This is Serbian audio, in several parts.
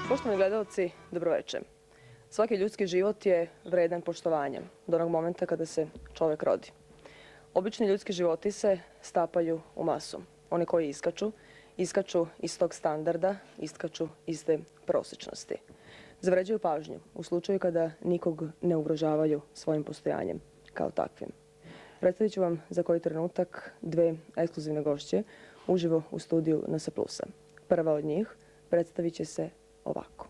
Poštovani gledalci, dobroveče. Svaki ljudski život je vredan poštovanja do onog momenta kada se čovek rodi. Obični ljudski životi se stapaju u masu. Oni koji iskaču iz tog standarda, iskaču iz te prosječnosti. Zavređuju pažnju u slučaju kada nikog ne ugrožavaju svojim postojanjem kao takvim. Predstavit ću vam za koji trenutak dve ekskluzivne gošće uživo u studiju NS Plusa. Prva od njih predstavit će se ovako.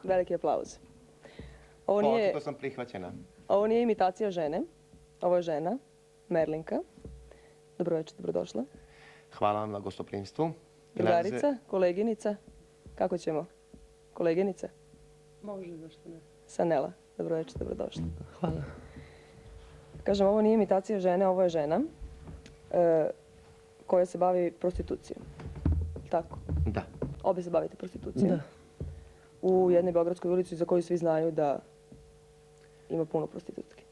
Veliki aplauz. Očito sam prihvaćena. Ovo nije imitacija žene. Ovo je žena, Merlinka. Dobroveče, dobrodošla. Hvala vam na gostoprimstvu. Drugarica, koleginica. Kako ćemo? Koleginica? Može, zašto ne? Sanela. Dobroveče, dobrodošla. Hvala. Kažem, ovo nije imitacija žene, ovo je žena koja se bavi prostitucijom. Tako? Da. Obe se bavite prostitucijom? Da. U jednoj beogradskoj ulici za koju svi znaju da ima puno prostitutki.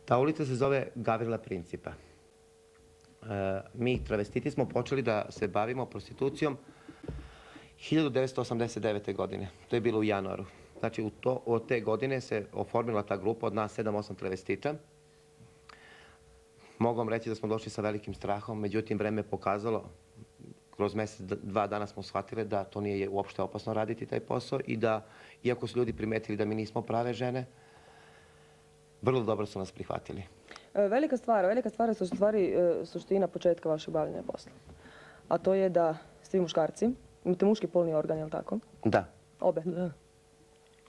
Ta ulica se zove Gavrila Principa. Mi, travestiti, smo počeli da se bavimo prostitucijom 1989. godine. To je bilo u januaru. Znači, od te godine se oformila ta grupa od nas 7-8 travestita. Mogu vam reći da smo došli sa velikim strahom, međutim, vreme je pokazalo, kroz mjesec, 2 dana smo shvatili da to nije uopšte opasno raditi taj posao i da, iako su ljudi primetili da mi nismo prave žene, vrlo dobro su nas prihvatili. Velika stvar je u stvari suština početka vašeg bavljenja posla. A to je da ste vi muškarci, imate muški polni organ, je li tako? Da. Obe? Da.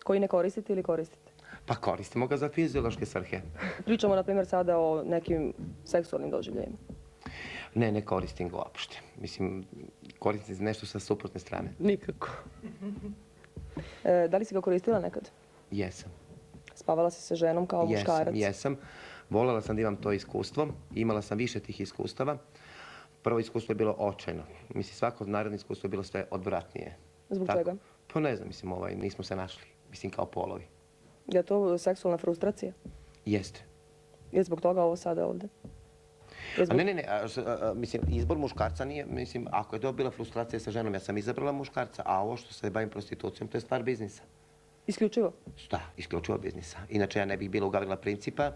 Koji ne koristite ili koristite? Pa koristimo ga za fiziološke svrhe. Pričamo, na primjer, sada o nekim seksualnim doživljajima. Ne koristim ga uopšte. Mislim, koristim nešto sa suprotne strane. Nikako. Da li si ga koristila nekad? Jesam. Spavala si sa ženom kao muškarac? Jesam. Voljela sam da imam to iskustvo. Imala sam više tih iskustava. Prvo iskustvo je bilo očajno. Mislim, svako naredno iskustvo je bilo sve odvratnije. Zbog Tako? čega? Pa ne znam, mislim, nismo se našli. Mislim, kao polovi. Je to seksualna frustracija? Jeste. Je zbog toga ovo sada ovdje? Ne. Mislim, izbor muškarca nije, mislim, ako je to bila frustracija sa ženom, ja sam izabrala muškarca, a ovo što se bavim prostitucijom, to je stvar biznisa. Isključivo? Da, isključivo biznisa. Inače, ja ne bih bila u Gavrila Principa,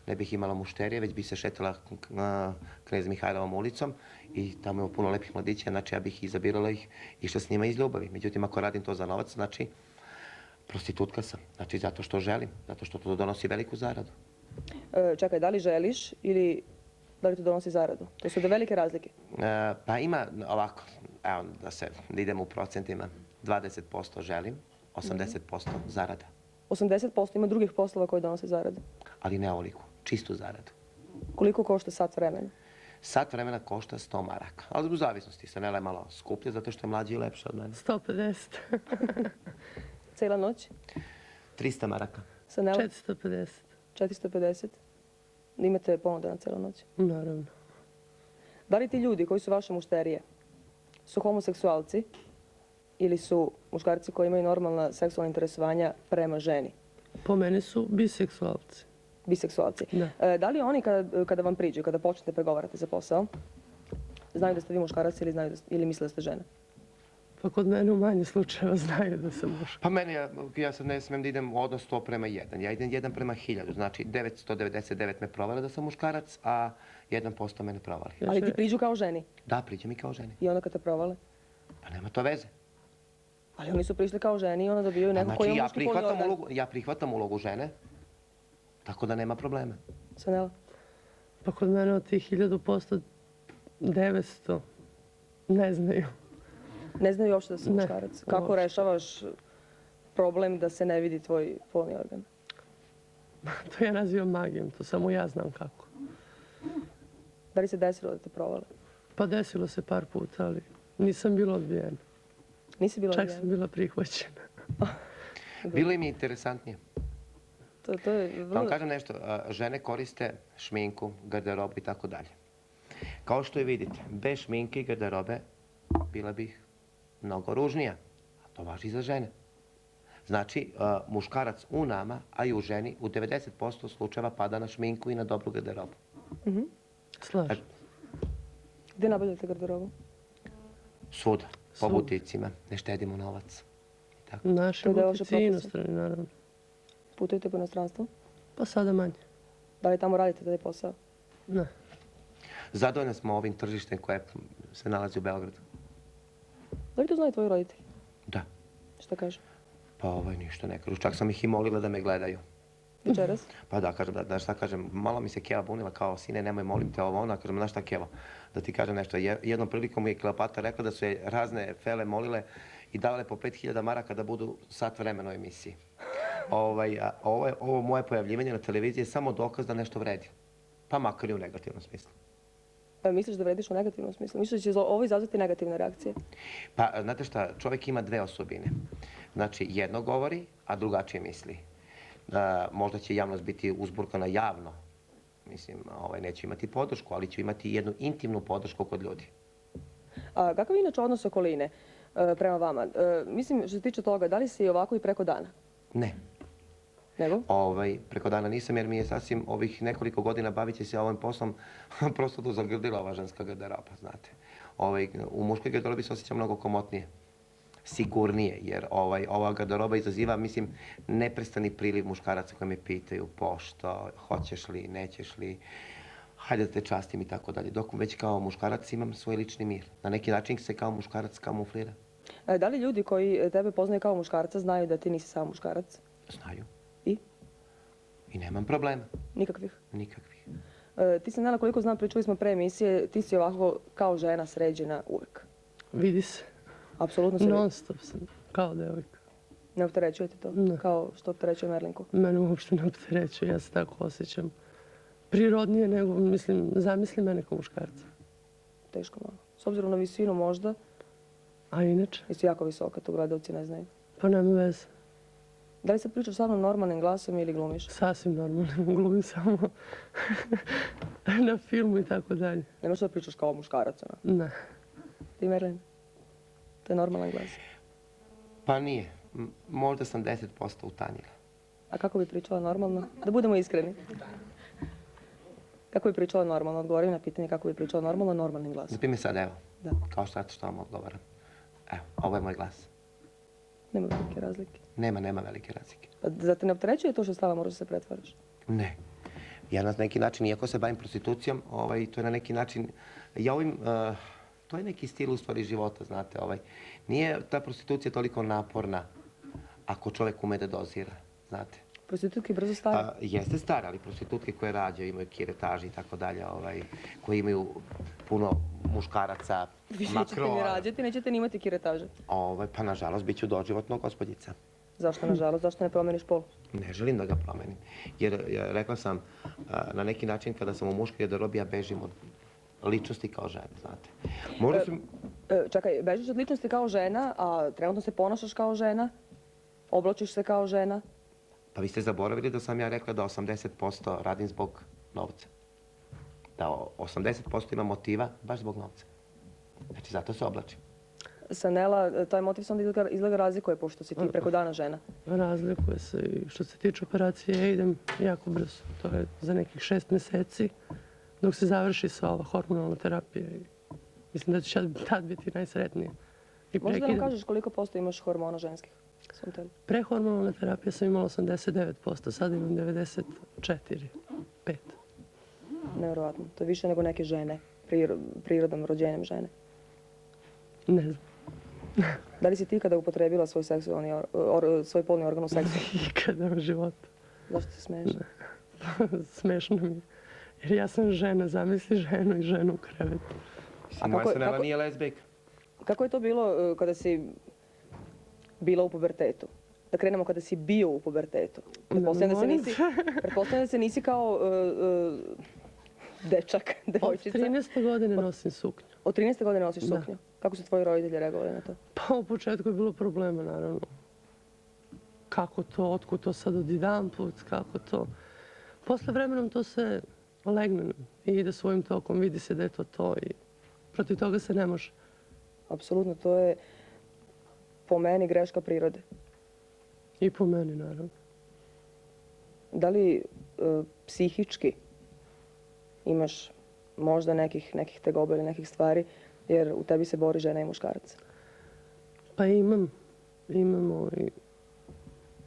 ne bih imala mušterije, već bi se šetala Knez Mihajlovom ulicom i tamo ima puno lepih mladića, znači ja bih izabirala ih i išla s njima iz ljubavi. Međutim, ako radim to za novac, znači prostitutka sam. Znači, zato što želim, zato što to donosi veliku zaradu. Čekaj, da li želiš ili da li to donosi zaradu? To su da velike razlike. Pa ima ovako, evo da idemo u procentima, 20% želim, 80% zarada. 80% ima drugih poslova koji donose zaradu. Ali ne ovoliku, čistu zaradu. Koliko košta sat vremena? Sat vremena košta 100 maraka, ali u zavisnosti se Nela je malo skuplje zato što je mlađi i lepša od mene. 150. Cijela noć? 300 maraka. Sa Nela? 450. 450? Imate ponude na cijelu noć? Naravno. Da li ti ljudi koji su vaše mušterije su homoseksualci ili su muškarci koji imaju normalna seksualna interesovanja prema ženi? Po meni su biseksualci. Biseksualci. Da. Da li oni kada vam priđu, kada počnete pregovarati za posao, znaju da ste vi muškarac ili misle da ste žena? Pa kod mene u manje slučajeva znaju da sam muškarac. Pa meni, ja sad ne smijem da idem odnos 1:1. Ja idem 1:1000. Znači 999 me provale da sam muškarac, a 1% me ne provali. Ali ti priđu kao ženi? Da, priđe mi kao ženi. I onda kad te provale? Pa nema to veze. Ali oni su prišli kao ženi i onda dobijaju neko koji ima muški polni organ. Ja prihvatam ulogu žene, tako da nema problema. Sanela? Pa kod mene od tih 1000% 900 ne znaju. Ne znaju uopšte da si Ne, muškarac. Kako uopšte. rešavaš problem da se ne vidi tvoj polni organ? To ja nazivam magijom, to samo ja znam kako. Da li se desilo da te provale? Pa desilo se par puta, ali nisam bila odbijena. Nisi bila Čak odbijena? sam bila prihvaćena. Bilo im je interesantnije. To je Da vam vrlo... kažem nešto, žene koriste šminku, garderobu i tako dalje. Kao što i vidite, bez šminke i garderobe bila bih mnogo ružnija. A to važi i za žene. Znači, muškarac u nama, a i u ženi, u 90% slučajeva pada na šminku i na dobru garderobu. Slažem. Gdje nabavljate garderobu? Svuda, po Svuda. buticima, ne štedimo novac. I tako. Naše To je vaša butici i profesija? inostrani, naravno. Putujete po inostranstvu? Pa sada manje. Da li tamo radite taj posao? Ne. Zadovoljni smo ovim tržištem koje se nalazi u Beogradu. Da li to znaju tvoji roditelji? Da. Šta kažu? Pa ništa ne kažu. Čak sam ih i molila da me gledaju. Večeras? Pa da, kažem, znaš šta kažem, malo mi se Keva bunila kao, sine, nemoj, molim te ovo, ona, kažem, znaš šta Kevo, da ti kažem nešto. Jednom prilikom je Kleopatra rekla da su je razne fele molile i davale po 5000 maraka da budu sat vremena u emisiji. Ovo moje pojavljivanje na televiziji je samo dokaz da nešto vredi. Pa makar i u negativnom smislu. Misliš da vrediš u negativnom smislu? Misliš da će ovo izazvati negativne reakcije? Pa, znate šta, čovjek ima dve osobine. Znači, jedno govori, a drugačije misli. Možda će javnost biti uzburkana javno. Mislim, neće imati podršku, ali će imati jednu intimnu podršku kod ljudi. A kakav je inače odnos okoline prema vama? Mislim, što se tiče toga, da li si ovako i preko dana? Ne. Nego? Preko dana nisam, jer mi je sasvim ovih nekoliko godina bavit će se ovim poslom prosto tu zagrdila ova ženska garderoba, znate. U muškoj garderobi se osjećam mnogo komotnije. sigurnije, jer ova garderoba izaziva, mislim, neprestani priliv muškaraca koji me pitaju pošto, hoćeš li, nećeš li, hajde da te častim i tako dalje. Dok već kao muškarac imam svoj lični mir. Na neki način se kao muškarac kamuflira. Da li ljudi koji tebe poznaju kao muškarca znaju da ti nisi samo muškarac? Znaju. I? I nemam problema. Nikakvih? Nikakvih. Ti se, Nela, koliko znam, pričali smo pre emisije, ti si ovako kao žena sređena uvek. Vidi se. Apsolutno se vidi. Non stop sam, kao devojka. Ne opterećuje ti to? Ne. Kao što opterećuje Merlinku? Mene uopšte ne opterećuje, ja se tako osjećam. Prirodnije nego, mislim, zamisli mene kao muškarca. Teško malo. S obzirom na visinu možda, A inače? jesi jako visoka, to gledalci ne znaju. Pa nema veze. Da li sad pričaš sa mnom normalnim glasom ili glumiš? Sasvim normalno, glumim samo na filmu i tako dalje. Ne možeš da pričaš kao muškarac, ona. Ne. Ti, Merlin? To je normalan glas. Pa nije. Možda sam 10% utanjila. A kako bi pričala normalno? Da budemo iskreni. Kako bi pričala normalno? Odgovori mi na pitanje kako bi pričala normalno, normalnim glasom. Zaprimjer sad, evo. Da. Kao što vam odgovaram. Evo, ovo je moj glas. Nema velike razlike. Nema velike razlike. Pa zar te ne opterećuje to što stalno moraš da se pretvaraš? Ne. Ja na neki način, iako se bavim prostitucijom, to je na neki način, to je neki stil u stvari života, znate. Nije ta prostitucija toliko naporna ako čovjek ume da dozira, znate. Prostitutke brzo stare? Jeste stare, ali prostitutke koje rađaju, imaju kiretaži i tako dalje, koji imaju puno muškaraca, Više nećete ni rađati, nećete ni imati kiretaže. Pa nažalost, bit ću doživotno gospođica. Zašto nažalost? Zašto ne promeniš pol? Ne želim da ga promenim. Jer rekla sam, na neki način kada sam u muškoj garderobi ja bežim od ličnosti kao žena, znate. Možda sam... Čekaj, bežiš od ličnosti kao žena, a trenutno se ponašaš kao žena, oblačiš se kao žena. Pa vi ste zaboravili da sam ja rekla da 80% radim zbog novca. Da 80% ima motiva baš zbog novca. Znači, zato se oblačim. Nela, taj motiv se onda izgleda razlikuje, pošto si ti preko dana žena. Razlikuje se i što se tiče operacije, ja idem jako brzo. To je za nekih 6 mjeseci, dok se završi sva ova hormonalna terapija. Mislim da ću tad biti najsretnija. Možda da nam kažeš koliko posto imaš hormona ženskih? Prehormonalna terapija sam imala 89%, sad imam 94, 5. Nevjerovatno. To je više nego neke žene, prirodom rođenjem žene. Ne znam. Da li si ti kada upotrebila svoj polni organ u seksu? Ikada u životu. Zašto se smeješ? Smešno mi je. Jer ja sam žena, zamisli ženu i ženu u krevetu. Moja se Nela nije lezbijka. Kako je to bilo kada si bila u pubertetu? Da krenemo kada si bio u pubertetu. Pretpostavljam da se nisi kao dečak, devojčica. Od 13. godine nosim suknju. Od 13. godine nosiš suknju? Kako su tvoji roditelji reagovali na to? Pa u početku je bilo problema, naravno. Kako to, otkud to sad odjedanput, kako to. Posle vremenom to se legne i ide svojim tokom, vidi se da je to i protiv toga se ne može. Apsolutno, to je po meni greška prirode. I po meni, naravno. Da li psihički imaš možda nekih tegoba ili nekih stvari, jer u tebi se bori žena i muškarac? Pa imamo i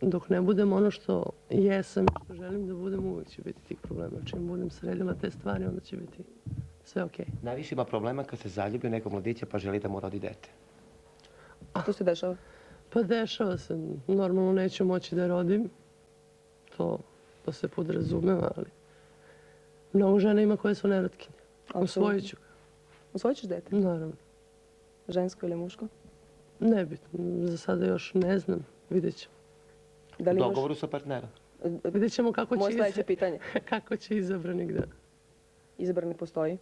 dok ne budem ono što jesam i što želim da budem, uvijek će biti tih problema. Čim budem sredila te stvari, onda će biti sve okej. Najviše ima problema kad se zaljubi u nekog mladića pa želi da mu rodi dete. To se dešava? Pa dešava se. Normalno neću moći da rodim. To se podrazumeva, ali mnogo žena ima koje su nerotkinje. Usvojit ću ga. Usvojit ćeš dete? Naravno. Žensko ili muško? Nebitno. Za sada još ne znam. Vidjet ćemo. U dogovoru sa partnerom. Vidjet ćemo moje sljedeće pitanje. Kako će izabranik da... Izabranik postoji?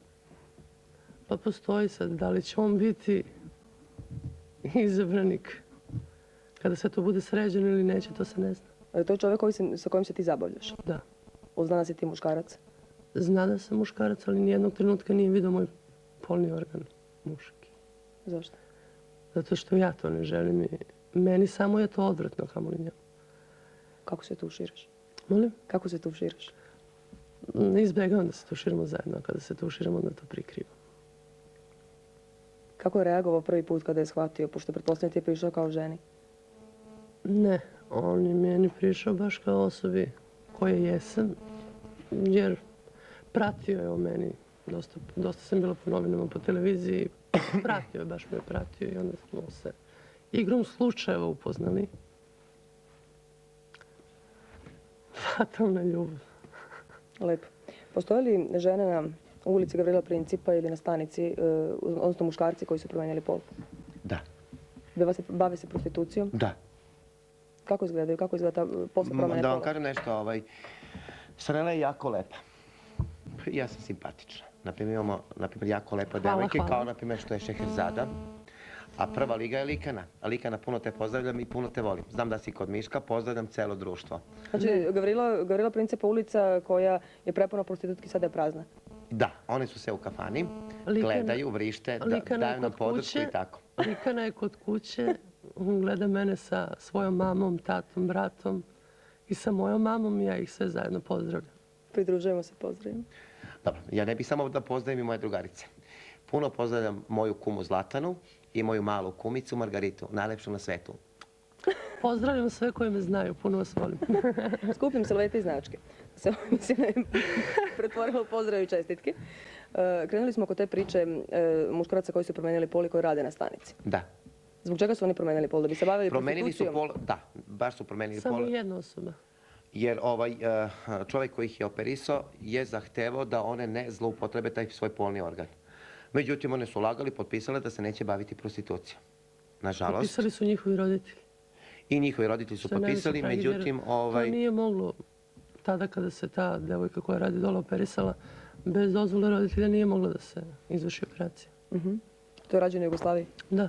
Pa postoji sad. Da li će on biti izabranik kada sve to bude sređeno ili neće, to se ne zna. To je čovjek sa kojim se ti zabavljaš? Da. Zna da si ti muškarac? Zna da sam muškarac, ali nijednog trenutka nije vidio moj polni organ muški. Zašto? Zato što ja to ne želim i meni samo je to odvratno, kamoli njemu. Kako se tuširaš? Molim? Kako se tuširaš? Izbjegavam da se tuširamo zajedno, a kada se tuširamo onda to prikrivamo. Kako je reagovao prvi put kada je shvatio, pošto pretpostavljam ti je prišao kao ženi? Ne, on je meni prišao baš kao osobi koja jesam, jer pratio je o meni. Dosta sam bila po novinama, po televiziji. Pratio je, baš me je pratio i onda smo se igrom slučajeva upoznali. Fatalna ljubav. Lepo. Postoje li žene na ulici Gavrila Principa ili na stanici, odnosno muškarci koji su promijenili pol? Da. Bave se prostitucijom? Da. Kako izgledaju? Kako izgleda posle promjene Da vam pola? kažem nešto, Sarela je jako lepa. Ja sam simpatična. Naprimjer, imamo jako lepe devojke, hvala. kao naprimjer što je Šeherzada. A prva liga je Likana. A Likana, puno te pozdravljam i puno te volim. Znam da si kod Miška, pozdravljam celo društvo. Znači, Gavrila Principa ulica koja je prepuna prostitutki sada je prazna. Da, one su sve u kafani, gledaju, vrište, daju nam podršku i tako. Likana je kod kuće, on gleda mene sa svojom mamom, tatom, bratom i sa mojom mamom i ja ih sve zajedno pozdravljam. Pridružujemo se, pozdravimo. Dobro, ja ne bih samo da pozdravim i moje drugarice. Puno pozdravljam moju kumu Zlatanu i moju malu kumicu Margaritu, najlepšu na svetu. Pozdravljam sve koji me znaju, puno vas volim. Skupim salvete i značke. Se mislim da je pretvorilo u pozdrav i čestitke. Krenuli smo oko te priče muškaraca koji su promijenili pol i koji rade na stanici. Da. Zbog čega su oni promijenili pol? Da bi se bavili Promenili su prostitucijom? pol, da, baš su promenili Samo pol. jedna osoba. Jer čovjek koji ih je operisao je zahtevao da one ne zloupotrebe taj svoj polni organ. Međutim, one su lagali, potpisale da se neće baviti prostitucijom. Nažalost. Potpisali su njihovi roditelji. I njihovi roditelji su Što je najveća potpisali, tragedija, međutim, to nije moglo tada kada se ta devojka koja radi dole operisala, bez dozvole roditelja nije mogla da se izvrši operacija. To je rađeno u Jugoslaviji. Da,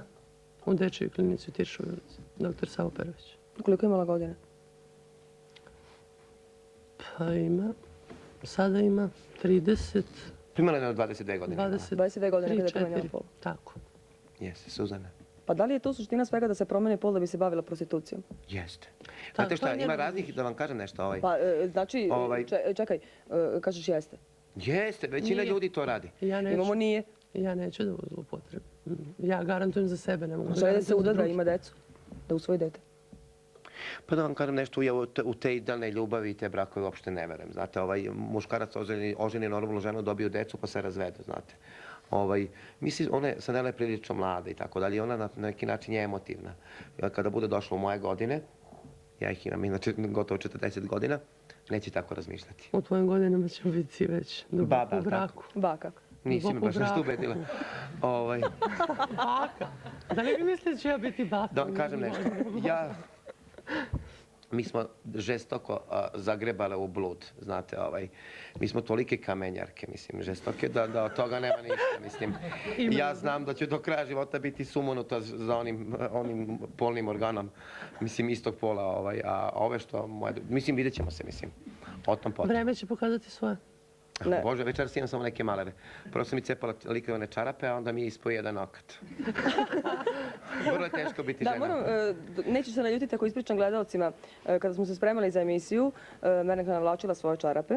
u dečjoj klinici u Tiršovoj ulici, dr. Savo Perović. Koliko je imala godina? Pa ima, sada ima 30, primala je na 22 godine. 22 godine kada je promijenila 4, Pa pol. tako. Jeste, Suzana. Pa da li je to suština svega da se promijeni pol da bi se bavila prostitucijom? Jeste. to Znate je šta, njeno ima raznih, da vam kažem nešto, Pa, znači, Ovaj- čekaj, kažeš jeste. Jeste, većina Nije. ljudi to radi. Imamo nije. Ja neću da zloupotrebim. Ja garantujem za sebe, ne mogu da Želi da se garantujem za uda da druge. ima decu, da usvoji dete. Pa da vam kažem nešto, ja u te idealne ljubavi i te brakove uopšte ne verujem. Znate, muškarac oženi normalnu ženu, dobiju decu pa se razvedu, znate. Mislim, ona Sanela je prilično mlada i tako dalje, i ona na neki način je emotivna. Kada bude došla u moje godine, ja ih imam inače gotovo 40 godina, neće tako razmišljati. U tvojim godinama ćemo biti već duboko u braku. Baka. Nisi me baš nešto braku. ubedila. Baka? Da li vi mislite da ću ja biti baka? Da vam kažem nešto. Mi smo žestoko zagrebale u blud, znate, mi smo tolike kamenjarke, mislim, žestoke, da od toga nema ništa, mislim. Ja znam da ću do kraja života biti sumonuta za onim polnim organom, mislim, istog pola, a ove što moje, mislim, vidjet ćemo se, mislim, o tom potom. Vreme će pokazati svoje. Ne. Bože, večeras imam samo neke malere. Prvo sam mi cepala likovne čarape, a onda mi je ispao jedan nokat. Vrlo je teško biti Da, žena. neću se naljutiti ako ispričam gledalcima. Kada smo se spremali za emisiju, Merlenka je navlačila svoje čarape.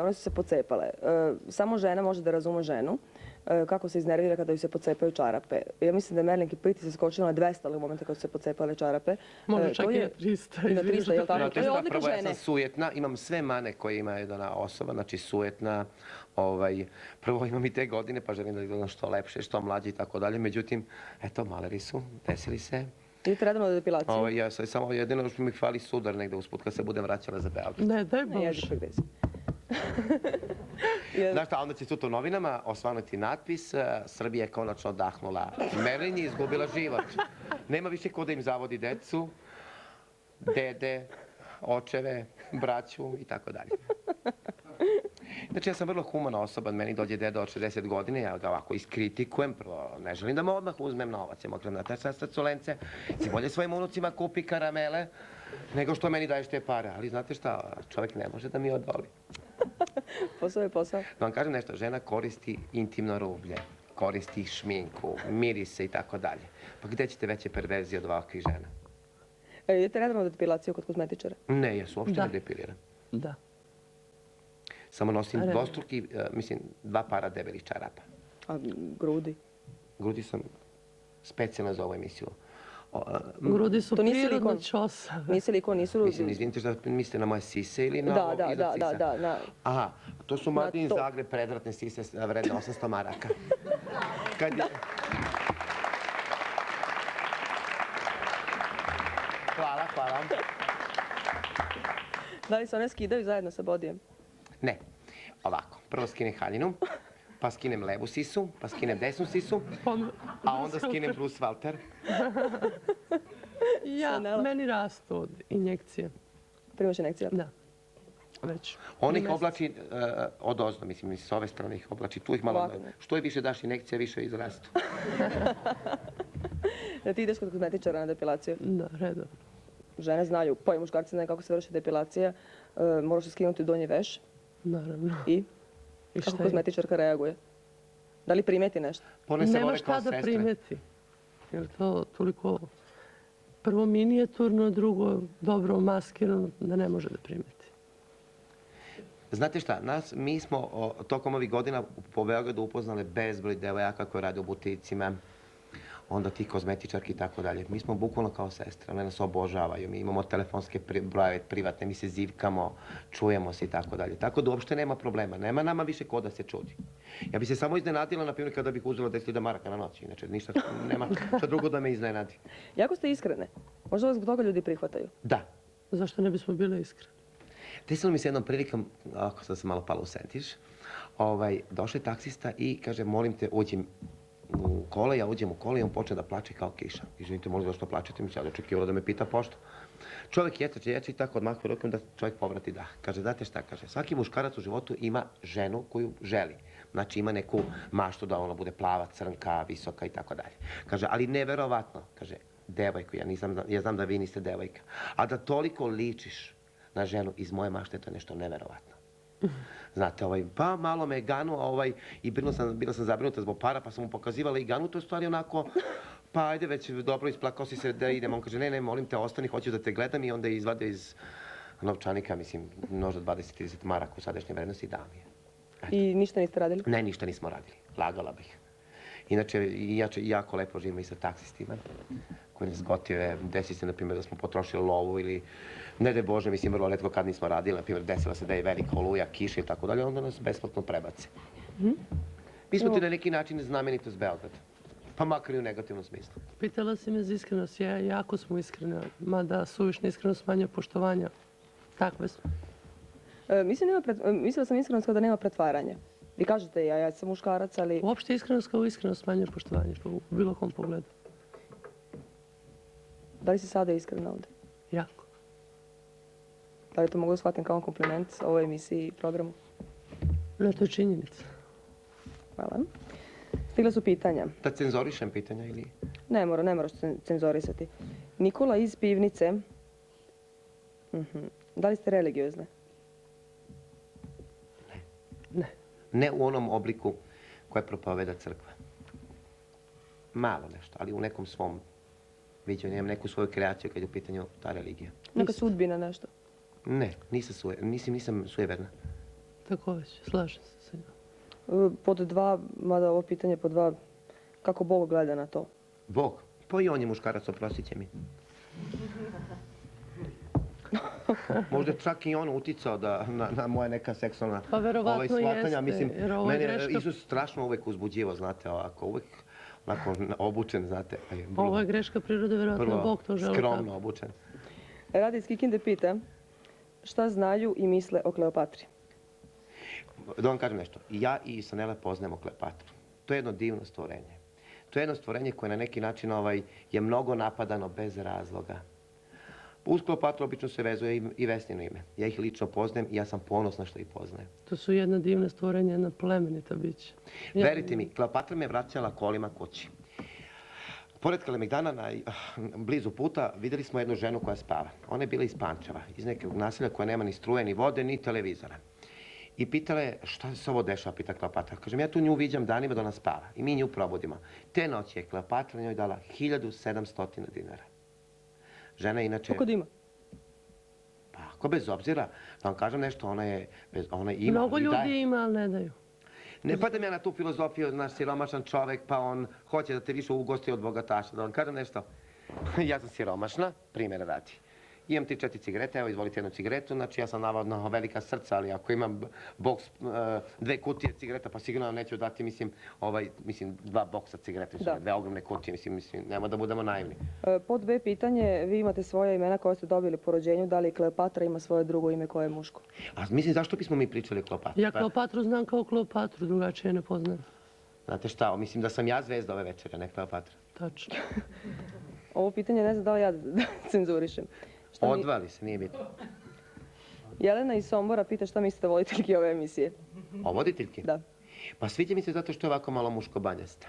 One su se pocepale. Samo žena može da razume ženu. Kako se iznervira kada ju se pocepaju čarape. Ja mislim da je Merlenki pritisak skočila na 200, ali u momentu kada su se pocepale čarape. Može čak i na 300. I na 300, jel tako? To je odlika Prvo, ja žene. sam sujetna, imam sve mane koje ima jedna osoba, znači sujetna, prvo imam i te godine, pa želim da izgledam što lepše, što mlađe i tako dalje, međutim, eto, maleri su, desili se. Idete redano na depilaciju? Ja sam samo jedino što mi fali sudar negde usput kad se budem vraćala za Beograd. Ne, daj Ne, ježi Bože. pa gde si. Znaš šta, onda će sutra u novinama osvanuti natpis Srbija je konačno odahnula. Merlin je izgubila život. Nema više ko da im zavodi decu, dede, očeve, braću i tako dalje. Znači, ja sam vrlo humana osoba, meni dođe deda od 60 godine, ja ga ovako iskritikujem, prvo ne želim da mu odmah uzmem novac, ja mogu na te srculence, si bolje svojim unucima kupi karamele, nego što meni daješ te pare, ali znate šta, čovjek ne može da mi odoli. Posao je posao. Da vam kažem nešto, žena koristi intimno rublje, koristi šminku, mirise i tako dalje. Pa gde ćete veće perverzije od ovakvih žena? Idete redano na depilaciju kod kozmetičara? Ne, ja se uopšte Da. ne depiliram. Da. Samo nosim Realno. dvostruki, mislim, 2 para debelih čarapa. A grudi? Grudi sam specijalno za ovu emisiju. Grudi su To nisi prirodno likon? čosave. Nisi liko, nisu... Mislim, izvinite što mislite na moje sise ili na Da, ovo da, iznad da, sisa? da, da. Aha, to su Martin to. Zagreb predratne sise vredne 800 maraka. Kad je... Hvala, hvala. Da li se one skidaju zajedno sa bodijem? Ne, ovako. Prvo skinem haljinu, pa skinem levu sisu, pa skinem desnu sisu, a onda skinem Bruce Walter. Ja, meni rastu od injekcije. Primaš injekcija? Da. Već. On ih oblači od ozdo, mislim, s ove strane ih oblači. Tu ih malo... Ovako. Što je više daš injekcija, više izrastu. Da ti ideš kod kozmetičara na depilaciju? Da, redovno. Žene znaju, pa i muškarci znaju kako se vrši depilacija. Moraš se skinuti donji veš Naravno. i I kako šta je? kozmetičarka reaguje. Da li primeti nešto? One se Nema vole kao šta da sestre. primeti. Jer to toliko prvo minijaturno, drugo dobro maskirano da ne može da primeti. Znate šta, mi smo tokom ovih godina po Beogradu upoznali bezbroj devojaka koje rade u buticima, onda ti kozmetičarki i tako dalje. Mi smo bukvalno kao sestre, one nas obožavaju, mi imamo telefonske brojeve privatne, mi se zivkamo, čujemo se i tako dalje. Tako da uopšte nema problema, nema nama više ko da se čudi. Ja bi se samo iznenadila, na primjer, kada bih uzela 10.000 maraka na noć, inače ništa, nema šta drugo da me iznenadi. Jako ste iskrene. Možda vas zbog toga ljudi prihvataju. Da. Zašto ne bismo bile iskreni? Desilo mi se jednom prilikom, ako sad sam malo pala u sentiš, došao je taksista i kaže, molim te, uđem u kola, ja uđem u kola i on počne da plače kao kiša. Izvinite, molim zašto plačete mi, sad očekivalo da me pita pošto. Čovjek ječe i tako odmahuje rukom da čovjek povrati dah. Kaže, znate šta, kaže, svaki muškarac u životu ima ženu koju želi. Znači ima neku maštu da ona bude plava, crnka, visoka i tako dalje. Kaže, ali neverovatno, kaže, devojku, ja znam da vi niste devojka, a da toliko ličiš na ženu iz moje mašte, to je nešto neverovatno. Znate, pa malo me ganuo i bila sam zabrinuta zbog para, pa sam mu pokazivala i ganu, to je stvari onako, pa ajde već dobro, isplakao si se da idem. On kaže, ne, molim te, ostani, hoću da te gledam i onda je izvadio iz novčanika, mislim, možda 20-30 maraka u sadašnje vrednosti i dao mi je. I ništa niste radili? Ne, ništa nismo radili, lagala bih. Inače, jako lepo živimo i sa taksistima koji nas gotive. Desi se, na primjer, da smo potrošili lovu ili, ne daj Bože, mislim, vrlo retko kad nismo radili. Na primjer, desila se da je velika oluja, kiša i tako dalje, onda nas besplatno prebace. Mi smo ti na neki način znamenitost Beograda. Pa makar i u negativnom smislu. Pitala si me za iskrenost. Jako smo iskrene, mada suvišna iskrenost manja poštovanja. Takve smo. Mislila sam iskrenost kada nema pretvaranja. Vi kažete, ja sam muškarac, ali... Uopšte iskrenost kao iskrenost manja poštovanja u bilo kom pogledu. Da li si sada iskrena ovdje? Jako. Da li to mogu shvatiti kao kompliment ovoj emisiji i programu? Ne, to je činjenica. Hvala. Stigla su pitanja. Da cenzorišem pitanja ili... Ne moraš cenzorisati. Nikola iz Pivnice. Da li ste religiozne? Ne. Ne u onom obliku koje propoveda crkva. Malo nešto, ali u nekom svom viđenju. Imam neku svoju kreaciju kad je u pitanju ta religija. Neka sudbina nešto? Ne, nisam sujeverna. Tako već, slažem se sa njom. Pod dva, mada ovo pitanje pod dva, kako Bog gleda na to? Bog? Pa i on je muškarac, oprostit će mi. Možda čak i on uticao na moje neka seksualna Pa verovatno shvatanja. Mislim, jer ovo je mene greška. Isus strašno uvek uzbuđivo, znate, ovako, uvek onako obučen, znate. Ovo je greška prirode, verovatno Bog to želi. Skromno obučen. Radi iz Kikinde pita šta znaju i misle o Kleopatri. Da vam kažem nešto, ja i Sanela poznajemo Kleopatru. To je jedno divno stvorenje. To je jedno stvorenje koje na neki način je mnogo napadano bez razloga. Uz Kleopatru obično se vezuje i Vesnino ime. Ja ih lično poznajem i ja sam ponosna što ih poznajem. To su jedna divna stvorenja, jedna plemenita bića. Verite mi, Kleopatra me vraćala kolima kući. Pored Kalemegdana, blizu puta, vidjeli smo jednu ženu koja spava. Ona je bila iz Pančeva, iz nekog naselja koja nema ni struje, ni vode, ni televizora. I pitala je šta se ovo dešava, pita Kleopatra. Kažem, ja tu nju viđam danima da ona spava i mi nju probudimo. Te noći je Kleopatra njoj dala 1700 dinara. Žena je inače... Koliko da ima? Pa ako bez obzira, da vam kažem nešto, ona ima... Mnogo ljudi ima, ali ne daju. Ne padam ja na tu filozofiju, naš siromašan čovek, pa on hoće da te više ugosti od bogataša. Da vam kažem nešto, ja sam siromašna, primjera radi. Imam 3-4 cigarete, evo izvolite jednu cigaretu, znači ja sam navodno velika srca, ali ako imam boks, 2 kutije cigareta, pa sigurno vam neću dati, mislim, 2 boksa cigareta, Da. 2 ogromne kutije, mislim, nemoj da budemo naivni. Pod B pitanje, vi imate svoje imena koje ste dobili po rođenju, da li Kleopatra ima svoje drugo ime koje je muško? A mislim, zašto bismo mi pričali o Kleopatri? Ja Kleopatru znam kao Kleopatru, drugačije ne poznajem. Znate šta, mislim da sam ja zvezda ove večere, ne Kleopatra. Tačno. Ovo pitanje ne znam da li ja da cenzurišem. Šta mi- Odvali se, nije bitno. Jelena iz Sombora pita šta mislite o voditeljki ove emisije. O voditeljki? Da. Pa sviđa mi se zato što je ovako malo muško banjasta.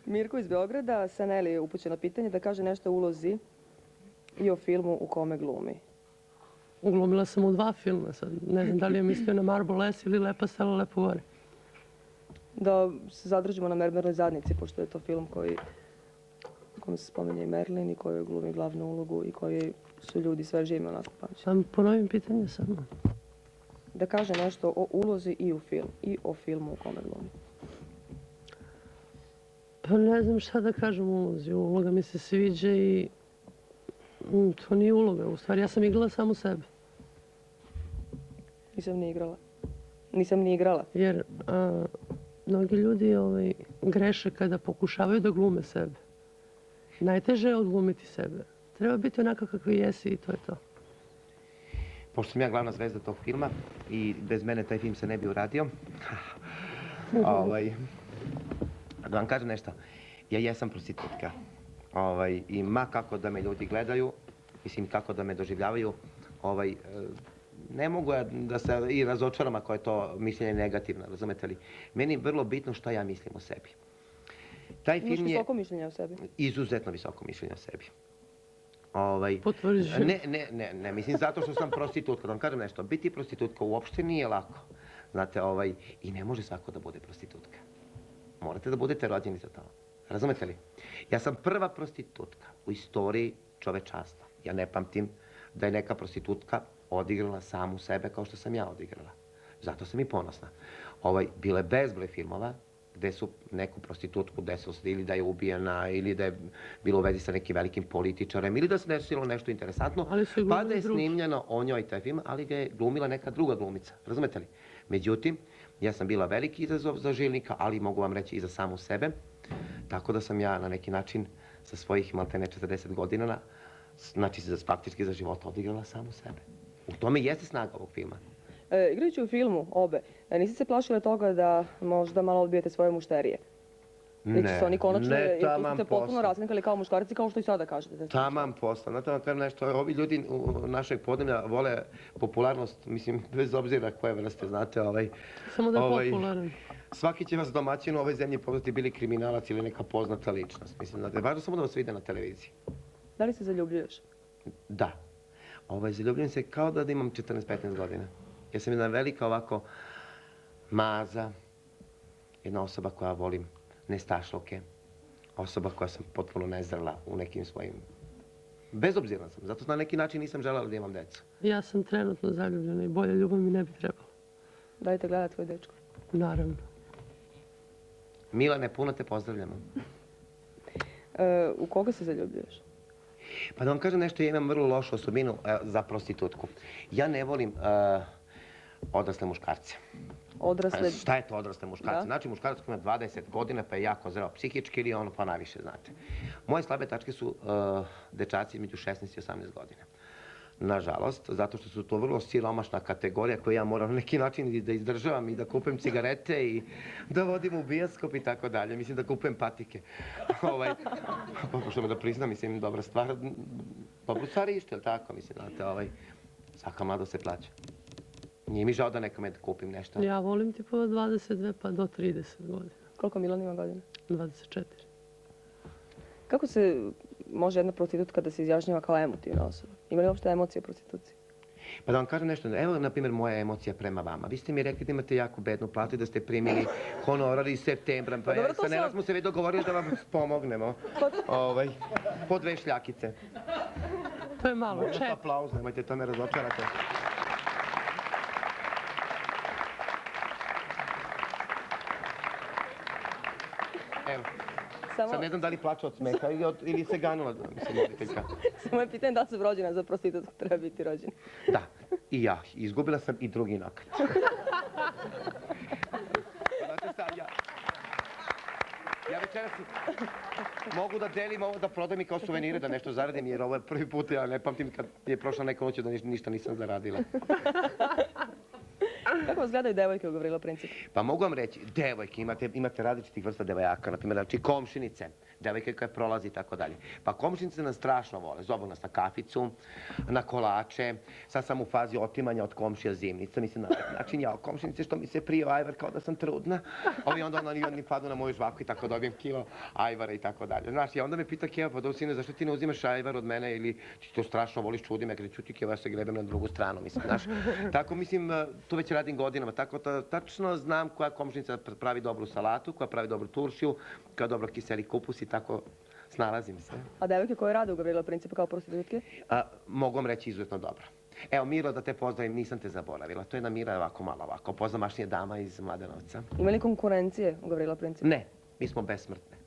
Mirko iz Beograda, Saneli je upućeno pitanje da kaže nešto o ulozi i o filmu u kome glumi. Uglumila sam u 2 filma sad. Ne znam da li je mislio na Marble S ili Lepa sela, Lepo gore. Da se zadržimo na Mermernoj zadnici, pošto je to film u kojem se spominje i Merlin i koji glumi glavnu ulogu i koji su ljudi sve žive onako pamćeni. Sam ponovim pitanje samo. Da kaže nešto o ulozi i o filmu u kome glumi. Pa ne znam šta da kažem o ulozi. Uloga mi se sviđa i to nije uloga. U stvari, ja sam igrala samo sebe. Nisam ni igrala. Jer mnogi ljudi greše kada pokušavaju da glume sebe. Najteže je odglumiti sebe. Treba biti onako kakvi jesi i to je to. Pošto sam ja glavna zvezda tog filma i bez mene taj film se ne bi uradio. Da vam kažem nešto, ja jesam prostitutka. I ma kako da me ljudi gledaju, mislim kako da me doživljavaju, ne mogu ja da se i razočaram ako je to mišljenje negativno, razumete li? Meni je vrlo bitno šta ja mislim o sebi. Taj Imaš film je visoko mišljenje o sebi. izuzetno visoko mišljenje o sebi. Potvrđujem. Ne, mislim zato što sam prostitutka. Da vam kažem nešto, biti prostitutka uopšte nije lako. Znate, i ne može svako da bude prostitutka. Morate da budete rođeni za to. Razumete li? Ja sam prva prostitutka u istoriji čovečanstva. Ja ne pamtim da je neka prostitutka odigrala samu sebe kao što sam ja odigrala. Zato sam i ponosna. Bile bezbroj filmova gde su neku prostitutku desilo se ili da je ubijena ili da je bilo u vezi sa nekim velikim političarem ili da se desilo nešto interesantno, pa da je snimljeno o njoj taj film, ali ga je glumila neka druga glumica. Razumete li? Međutim, ja sam bila veliki izazov za Žilnika, ali mogu vam reći i za samu sebe. Tako da sam ja na neki način sa svojih maltene 40 godina, znači faktički za života odigrala samu sebe. U tome jeste snaga ovog filma. Igrajući u filmu, obe, niste se plašile toga da možda malo odbijete svoje mušterije? Ne, se oni konačno, ne, i tu taman ste potpuno posla. razlikali kao muškarci, kao što i sada kažete. Taman posla. Znate vam kažem nešto, ovi ljudi u našeg podneblja vole popularnost, mislim, bez obzira koje vrste, znate, Samo da je popularan. svaki će vas domaćin u ovoj zemlji poznati bili kriminalac ili neka poznata ličnost. Mislim, znate, važno samo da vas vide na televiziji. Da li se zaljubljuješ? Da. Zaljubljujem se kao da imam 14-15 godina. Ja sam jedna velika ovako maza, jedna osoba koja volim nestašloke, osoba koja sam potpuno nezrela u nekim svojim... Bezobzirna sam, zato na neki način nisam želela da imam decu. Ja sam trenutno zaljubljena i bolje ljubav mi ne bi trebalo. Dajte gleda tvoj dečko. Naravno. Milane, puno te pozdravljamo. U koga se zaljubljuješ? Pa da vam kažem nešto, ja imam vrlo lošu osobinu za prostitutku. Ja ne volim odrasle muškarce. Odrasle... Šta je to odrasle muškarce? Znači muškarac koji ima 20 godina pa je jako zreo psihički ili ono pa najviše, znate. Moje slabe tačke su dečaci između 16 i 18 godina. Nažalost, zato što su to vrlo siromašna kategorija koju ja moram na neki način da izdržavam i da kupim cigarete i da vodim u bioskop i tako dalje. Mislim da kupujem patike. Pokušamo da priznam, mislim, dobra stvar. Dobro starište, ili tako, mislim, znate, svaka mladost se plaća. Nije mi žao da nekome da kupim nešto. Ja volim tipo od 22 pa do 30 godina. Koliko Milan ima godina? 24. Kako se može jedna prostitutka da se izjašnjava kao emotivna osoba? Ima li uopšte emocije u prostituciji? Pa da vam kažem nešto, evo, na primjer, moja emocija prema vama. Vi ste mi rekli da imate jako bednu platu i da ste primili honorar iz septembra. Pa dobro, to sa Nela sam- smo se već dogovorili da vam pomognemo. Po 2 šljakice. To je malo, Možda čep. aplauz, nemojte, to me razočarate. Evo, Samo, sad ne znam da li plače od smeha ili se ganula, mislim, voditeljka. samo je pitanje da li sam rođena za prostitutku, treba biti rođena. Da, i ja. Izgubila sam i drugi nokat. Znate šta, ja večeras mogu da delim ovo, da prodam i kao suvenire, da nešto zaradim, jer ovo je prvi put, ja ne pamtim kad je prošla neka noć da ništa nisam zaradila. Kako vas gledaju devojke u Gavrilo Principu? Pa mogu vam reći, devojke, imate različitih vrsta devojaka, na primjer, znači komšinice, devojke koje prolazi i tako dalje. Pa komšinice nas strašno vole, zovu nas na kaficu, na kolače, sad sam u fazi otimanja od komšija zimnica, mislim, znači ja, komšinice što mi se prije ajvar kao da sam trudna, onda oni padnu na moju žvaku i tako dobijem kilo ajvara i tako dalje. Znaš, i onda me pita Keva, pa do sine, zašto ti ne uzimaš ajvar od mene ili ti to strašno voliš, čudi me, kada ćuti Keva, ja se grebem na drugu stranu, mislim, znaš. Tako, mislim, to već radim godinama, tako da tačno znam koja komšinica pravi dobru salatu, koja pravi dobru turšiju, koja dobro kiseli kupus i tako snalazim se. A devojke koje rade u Gavrilo Principu kao prostitutke? Mogu vam reći izuzetno dobro. Evo, Miro, da te pozdravim, nisam te zaboravila. To je jedna Mira ovako malo ovako, pozamašnija dama iz Mladenovca. Ima li konkurencije u Gavrilo Principu? Ne, mi smo besmrtne.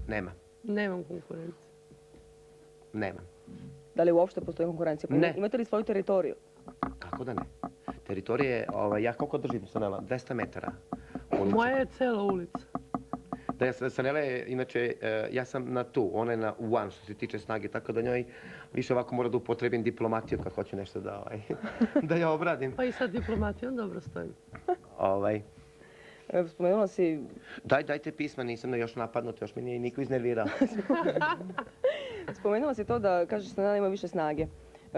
Nema, Nemam konkurencije. nema. Da li uopšte postoji konkurencija? Pa Ne. Imate li svoju teritoriju? Kako da ne? Teritorije, ja koliko držim, Sanela? 200 metara. ulice. Moja je cela ulica. Da, Sanela je, inače, ja sam na tu, ona je na one što se tiče snage, tako da njoj više ovako mora da upotrebim diplomatiju kad hoću nešto da ja obradim. Pa i sad diplomatijom dobro stojim. Spomenula si, Dajte pisma, nisam još napadnut, još mi nije niko iznervirao. spomenula si to da kažeš da ima više snage.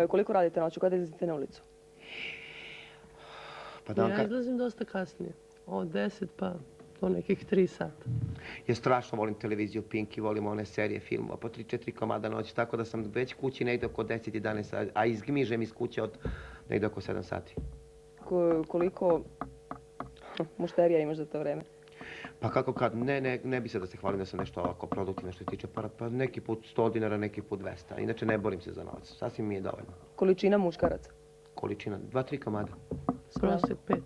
Koliko radite noću, kada izlazite na ulicu? Pa da vam Ja izlazim dosta kasnije. Od 10 pa do nekih 3 sata. Ja strašno volim televiziju Pinky, volim one serije filmova, po 3-4 komada noći, tako da sam već kući negde oko 10-11 sati, a izgmižem iz kuće od negde oko 7 sati. Koliko mušterija imaš za to vreme? Pa kako kad, ne bi se da se hvalim da sam nešto ovako produktivno što se tiče para, pa neki put 100 dinara, neki put 200. Inače ne borim se za novac, sasvim mi je dovoljno. Količina muškaraca? Količina, 2-3 komada. Prosjek 5.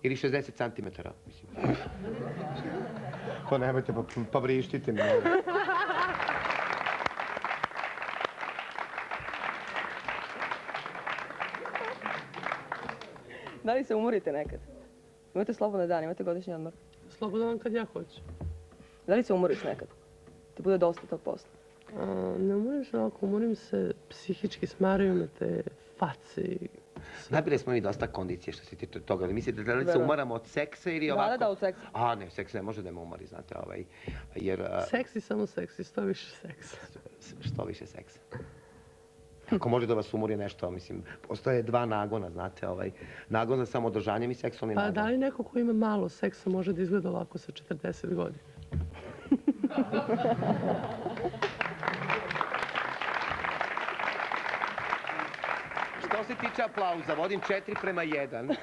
Ili 60 centimetara, mislim. Pa nemojte, pa vrištite mi. Da li se umorite nekad? Imate slobodne dane, imate godišnji odmor? Slobodan kad ja hoću. Da li se umoriš nekad? Ti bude dosta tog posla? Ne umorim se ovako, umorim se psihički, smaraju me te face i... Nabili smo mi dosta kondicije što se tiče toga, ali mislite da li se umaramo od seksa ili ovako? Da, od seksa. A ne, seks ne može da me umori, znate, jer Seksi, samo seksi, što više seksa. što više seksa. Ako može da vas umori nešto, mislim, postoje 2 nagona, znate, nagon za samodržanjem i seksualni Pa nagon. da li neko ko ima malo seksa može da izgleda ovako sa 40 godina? Što se tiče aplauza, vodim 4:1.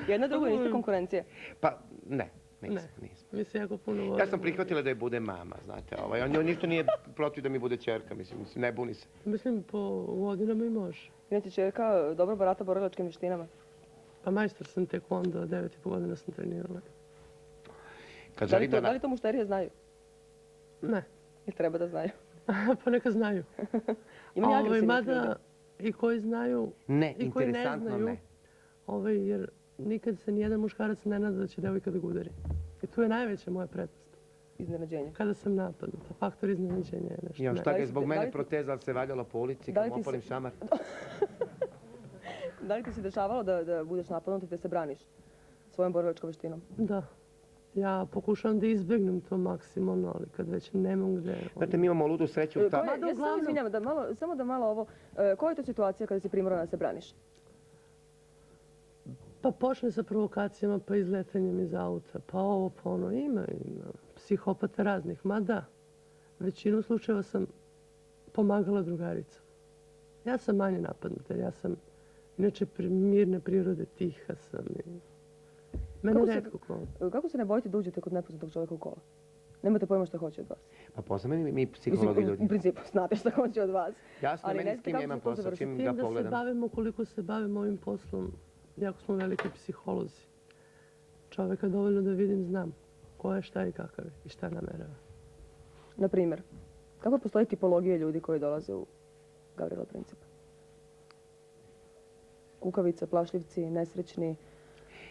Jedna druga niste konkurencije. Pa ne, Ne, nisam. mi se jako puno volim. Ja sam prihvatila da je bude mama, znate, on ništa nije protiv da mi bude ćerka, mislim, ne buni se. Mislim, po godinama i može. Imate čerka dobro barata borilačkim vještinama. Pa majstor sam tek onda, 9,5 godina sam trenirala. Kad Da li želim to, da... da li to mušterije znaju? Ne, Ili treba da znaju? pa neka znaju. Ima li agresivnih ljudi? Mada i koji znaju Ne, i koji ne interesantno znaju, ne. jer nikad se nijedan muškarac ne nada da će devojka da ga udari. I tu je najveća moja prednost. Iznenađenje. Kada sam napadnuta, faktor iznenađenja je nešto. Imam šta ga je zbog Da mene li- proteza, ali se valjala po ulici, Da kad li mu ti se- opalim šamar. Da li ti se dešavalo da budeš napadnut i da se braniš svojom borilačkom vještinom? Da. Ja pokušavam da izbjegnem to maksimalno, ali kad već nemam gde... Znate, mi imamo ludu sreću. Ja se samo izvinjam, samo da malo ovo, koja je to situacija kada si primorana da se braniš? Pa počne sa provokacijama, pa izletanjem iz auta, pa ovo, pa ono, ima psihopata raznih. Mada, većinu slučajeva sam pomagala drugaricama. Ja sam manje napadnuta, jer ja sam inače mirne prirode, tiha sam. Mene retko kola. Kako se ne bojite da uđete kod nepoznatog čovjeka u kola? Nemate pojma što hoće od vas. Pa posle mi psihologi ljudi. U principu znate što hoće od vas. Jasno, meni s kim ja imam posao, čim ga Da se pogledam. bavimo koliko se bavimo ovim poslom, jako smo veliki psiholozi. Čoveka dovoljno da vidim, znam ko je, šta i kakav je i šta namerava. Na primjer, kako postoji tipologija ljudi koji dolaze u Gavrila Principa? Kukavice, plašljivci, nesrećni,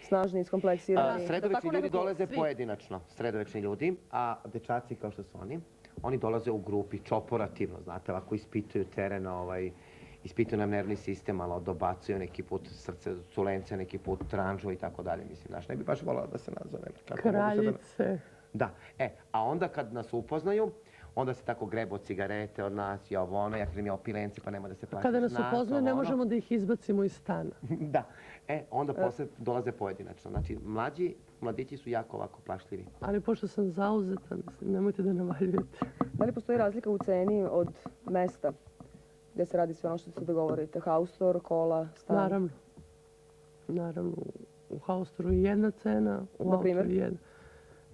snažni, iskompleksirani. Sredovečni ljudi dolaze pojedinačno, sredovečni ljudi, a dečaci kao što su oni dolaze u grupi, čoporativno, znate, ovako ispituju teren, ispituju nam nervni sistem, malo dobacuju neki put srce, culence, neki put tranžu i tako dalje, mislim, znaš, ne bi baš volala da se nazove. Kraljice. Da, a onda kad nas upoznaju, onda se tako grebe od cigarete od nas i ovo ono, ja krenim ja opilence pa nema da se plaćaš. Kada nas upoznaju ne možemo da ih izbacimo iz stana. Da, onda posle dolaze pojedinačno. Znači, mladići su jako ovako plašljivi. Ali pošto sam zauzeta, mislim, nemojte da navaljujete. Da li postoji razlika u ceni od mesta gdje se radi sve ono što se dogovorite? Haustor, kola, stan? Naravno. U Haustoru je jedna cena, u Autoru jedna.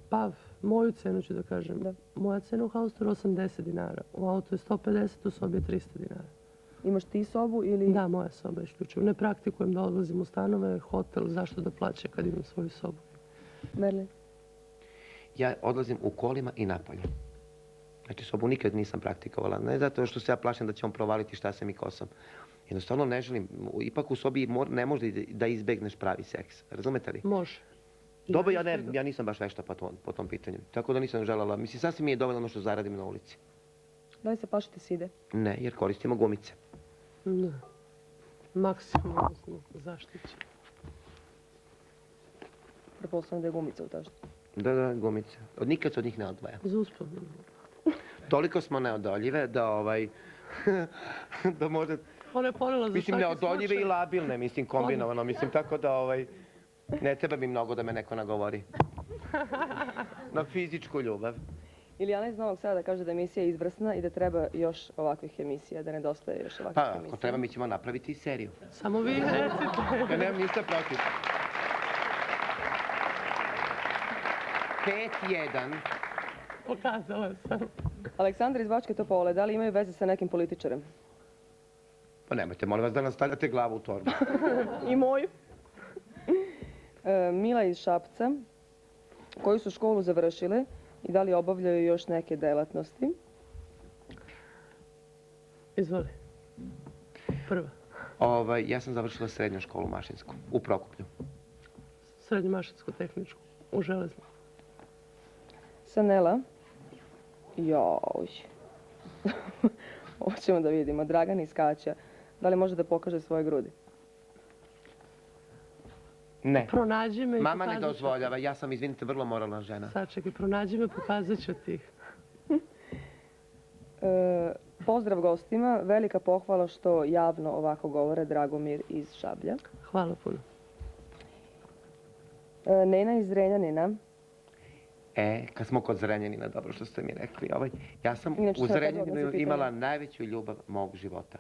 Pa, moju cenu ću da kažem. Moja cena u Haustoru je 80 dinara. U Auto je 150, u sobi je 300 dinara. Imaš ti sobu ili... Da, moja soba je isključivo. Ne praktikujem da odlazim u stanove, hotel, zašto da plaća kad imam svoju sobu. Merlin? Ja odlazim u kolima i napolje. Znači, sobu nikad nisam praktikovala. Ne zato što se ja plašim da će on provaliti šta sam i ko sam. Jednostavno ne želim. Ipak u sobi ne može da izbegneš pravi seks. Razumete li? Može. Dobro, ja nisam baš vešta po tom pitanju. Tako da nisam želela. Mislim, sasvim mi je dovoljno ono što zaradim na ulici. Da li se plašite side? Ne, jer koristimo gumice. Da. Maksimalno smo zaštićeni. Pretpostavljam da je gumica u taštu. Da, gumice. Nikad se od njih ne odvaja. Za uspomenu. Toliko smo neodoljive da možda... Ona je ponela za svaki slučaj. Mislim, neodoljive i labilne, mislim, kombinovano. Mislim, tako da ne treba mi mnogo da me neko nagovori. Na fizičku ljubav. Ilijana iz Novog Sada kaže da je emisija izvrsna i da treba još ovakvih emisija, da nedostaje još ovakvih emisija. Pa, ako treba, mi ćemo napraviti i seriju. Samo vi recite. Ja nemam ništa protiv. 5-1. Pokazala sam. Aleksandar iz Bačke Topole, da li imaju veze sa nekim političarem? Pa nemojte, molim vas da nas stavljate glavu u torbu. I moju. Mila iz Šapca, koju su školu završile i da li obavljaju još neke delatnosti? Izvoli. Prva. Ja sam završila srednju školu mašinsku u Prokuplju. Srednju mašinsku tehničku u Železniku. Sanela. Joj. Ovo ćemo da vidimo. Dragan iz Kaća. Da li može da pokaže svoje grudi? Ne. Pronađi me i Mama ne pokazat ću. dozvoljava. Ja sam, izvinite, vrlo moralna žena. Sačekaj, pronađi me, pokazat ću ti ih. Pozdrav gostima. Velika pohvala što javno ovako govore Dragomir iz Šablja. Hvala puno. Nena iz Zrenjanina. Kad smo kod Zrenjanina, dobro što ste mi rekli. Ja sam Inače, u šta je Zrenjaninu bilo da se imala pitanje? najveću ljubav mog života.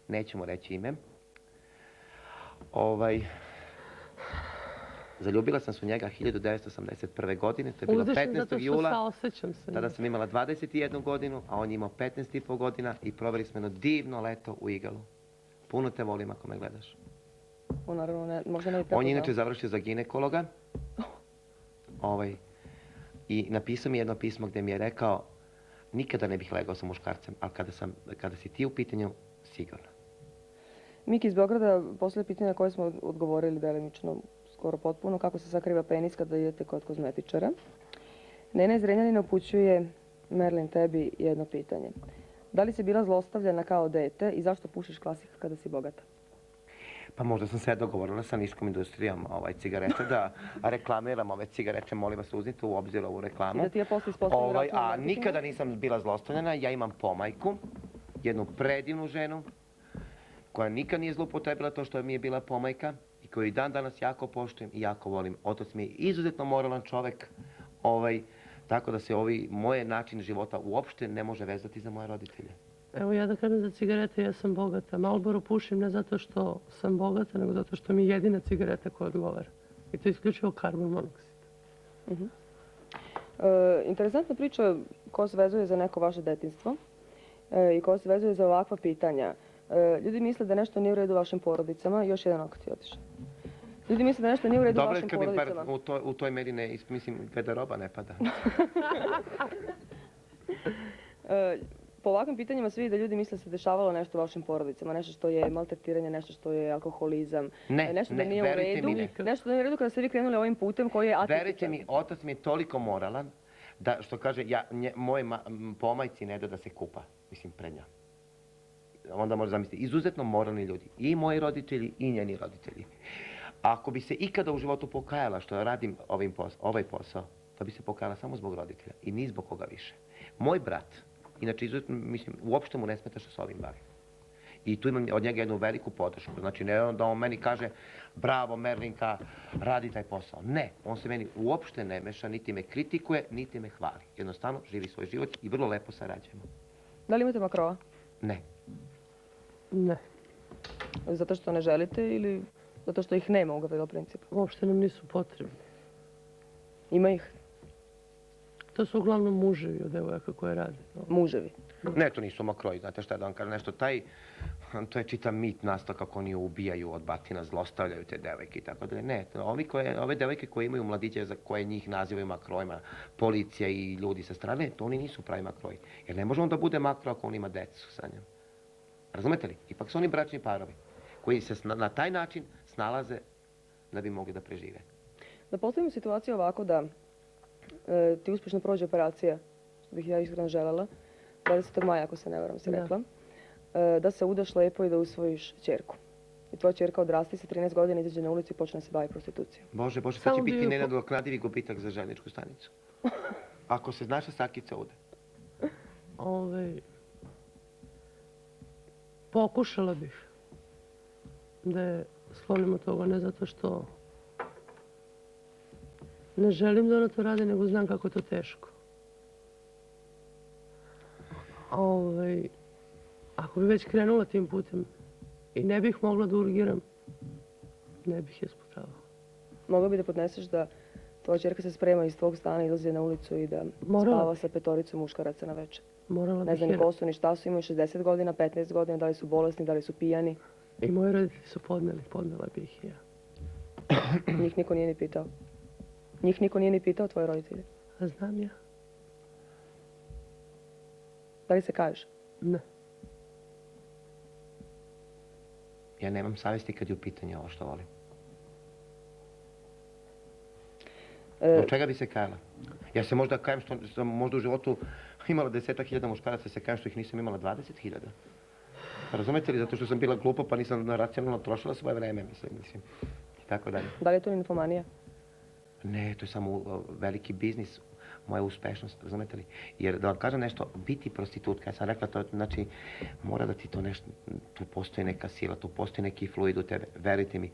Neću mu reći ime. Zaljubila sam se u njega 1981. godine. To je bilo Uzdišem 15. zato što jula. saosećam se. Tada sam imala 21 godinu, a on je imao 15,5 godina i proveli smo jedno divno leto u Igalu. Puno te volim ako me gledaš. Naravno, možda ne je prepoznao. On je inače završio za ginekologa. I napisao mi jedno pismo gdje mi je rekao nikada ne bih legao sa muškarcem, ali kada si ti u pitanju, sigurno. Miki iz Beograda poslije pitanja na koje smo odgovorili delimično, skoro potpuno, kako se sakriva penis kada idete kod kozmetičara. Nena iz Renjanina upućuje, Merlin, tebi jedno pitanje. Da li si bila zlostavljena kao dete i zašto pušiš klasika kada si bogata? Pa možda sam se dogovorila sa niškom industrijom cigarete da reklamiram ove cigarete, molim vas uzmite u obzir ovu reklamu. I da ti je posle ispostavljeno račun A marketinga? nikada nisam bila zlostavljena, ja imam pomajku, jednu predivnu ženu koja nikad nije zloupotrebila to što mi je bila pomajka i koju i dan danas jako poštujem i jako volim. Otac mi je izuzetno moralan čovek, tako da se moje način života uopšte ne može vezati za moje roditelje. Evo ja da kažem za cigarete, ja sam bogata. Marlboro pušim ne zato što sam bogata, nego zato što mi je jedina cigareta koja odgovara. I to je isključivo karbon monoksid. Interesantna priča koja se vezuje za neko vaše detinjstvo i koja se vezuje za ovakva pitanja. Ljudi misle da nešto nije u redu u vašim porodicama. Još jedan oko ti otišao. Ljudi misle da nešto nije u redu u vašim porodicama. Dobro je kad mi u toj meri ne, mislim, garderoba ne pada. Po ovakvim pitanjima se vidi da ljudi misle da se dešavalo nešto u vašim porodicama, nešto što je maltretiranje, nešto što je alkoholizam, nešto da nije u redu, nešto da nije u redu kada ste vi krenuli ovim putem koji je atipičan. Verujte mi, otac mi je toliko moralan da, što kaže, moj pomajci ne da se kupa, mislim, pred njom. Onda možda zamisliti, izuzetno moralni ljudi, i moji roditelji i njeni roditelji. Ako bi se ikada u životu pokajala što radim ovaj posao, to bi se pokajala samo zbog roditelja i ni zbog koga više. Moj brat, inače, izuzetno, mislim, uopšte mu ne smeta što se ovim bavim. I tu imam od njega jednu veliku podršku. Znači, ne da on meni kaže, bravo, Merlinka, radi taj posao. Ne, on se meni uopšte ne meša, niti me kritikuje, niti me hvali. Jednostavno, živi svoj život i vrlo lepo sarađujemo. Da li imate makrova? Ne. Ne. Zato što ne želite ili zato što ih nema u Gavrilo principu? Uopšte nam nisu potrebni. Ima ih? To su uglavnom muževi od devojaka koje rade. Muževi? Ne, to nisu makroji, znate šta da vam kažem nešto, to je čitav mit nastao kako oni ubijaju od batina, zlostavljaju te devojke i tako dalje. Ne, ove devojke koje imaju mladiće za koje njih nazivaju makrojima, policija i ljudi sa strane, to oni nisu pravi makroji. Jer ne može on da bude makro ako on ima decu sa njom. Razumete li? Ipak su oni bračni parovi koji se na taj način snalaze da bi mogli da prežive. Da postavimo situaciju ovako da ti uspješno prođe operacija, što bih ja iskreno željela, 20. maja, ako se ne varam, si rekla, da se udaš lepo i da usvojiš ćerku. I tvoja ćerka odrasti sa 13 godina, izađe na ulicu i počne se bavi prostitucijom. Bože, kad će biti nenadoknadivi gubitak za željezničku stanicu? Ako se naša Sakica uda. Pokušala bih da je sklonim od toga, ne zato što ne želim da ona to radi, nego znam kako je to teško. Ako bi već krenula tim putem i ne bih mogla da urgiram, ne bih je sputravala. Mogla bi da podneseš da tvoja ćerka se sprema iz tvog stana, izlazi na ulicu i da spava sa 5 muškaraca na večer? Ne znam ni ko su, ni šta su, imaju 60 godina, 15 godina, da li su bolesni, da li su pijani? I moji roditelji su podnela bi ih i ja. Njih niko nije ni pitao? Njih niko nije ni pitao, tvoje roditelje? A znam ja. Da li se kažeš? Ne. Ja nemam savjesti kad je u pitanju ovo što volim. Od čega bi se kajala? Ja se možda kajem što sam možda u životu imala 10.000 muškaraca, se kajem što ih nisam imala 20.000. Razumete li? Zato što sam bila glupa pa nisam racionalno trošila svoje vreme, mislim. I tako dalje. Da li je to ninfomanija? Ne, to je samo veliki biznis, moja uspešnost, razumete li? Jer da vam kažem nešto, biti prostitutka, ja sam rekla to, znači, mora da ti to nešto, tu postoji neka sila, tu postoji neki fluid u tebe. Verujte mi,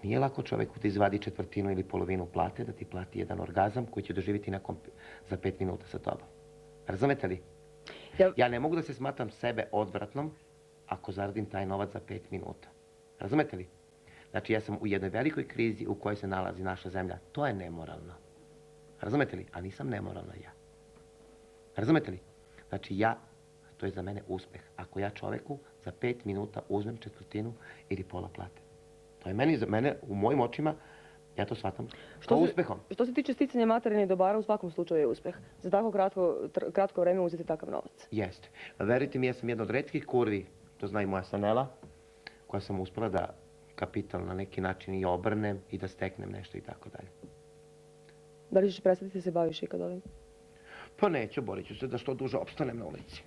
nije lako čoveku da izvadi četvrtinu ili polovinu plate, da ti plati jedan orgazam koji će doživjeti za 5 minuta sa tobom. Razumete li? Ja ne mogu da se smatram sebe odvratnom ako zaradim taj novac za 5 minuta. Razumete li? Znači, ja sam u jednoj velikoj krizi u kojoj se nalazi naša zemlja. To je nemoralno. Razumete li? A nisam nemoralna ja. Razumete li? Znači, to je za mene uspeh. Ako ja čoveku za 5 minuta uzmem četvrtinu ili pola plate. To je za mene, u mojim očima, ja to shvatam kao uspehom. Što se tiče sticanja materijalnih dobara, u svakom slučaju je uspeh. Za tako kratko vreme uzeti takav novac. Jeste. Verujte mi, ja sam jedna od retkih kurvi, to zna i moja Sanela, koja sam uspela da kapital na neki način i obrnem i da steknem nešto i tako dalje. Da li ćeš prestati da se baviš ikad ovim? Pa neću, borit ću se da što duže opstanem na ulici.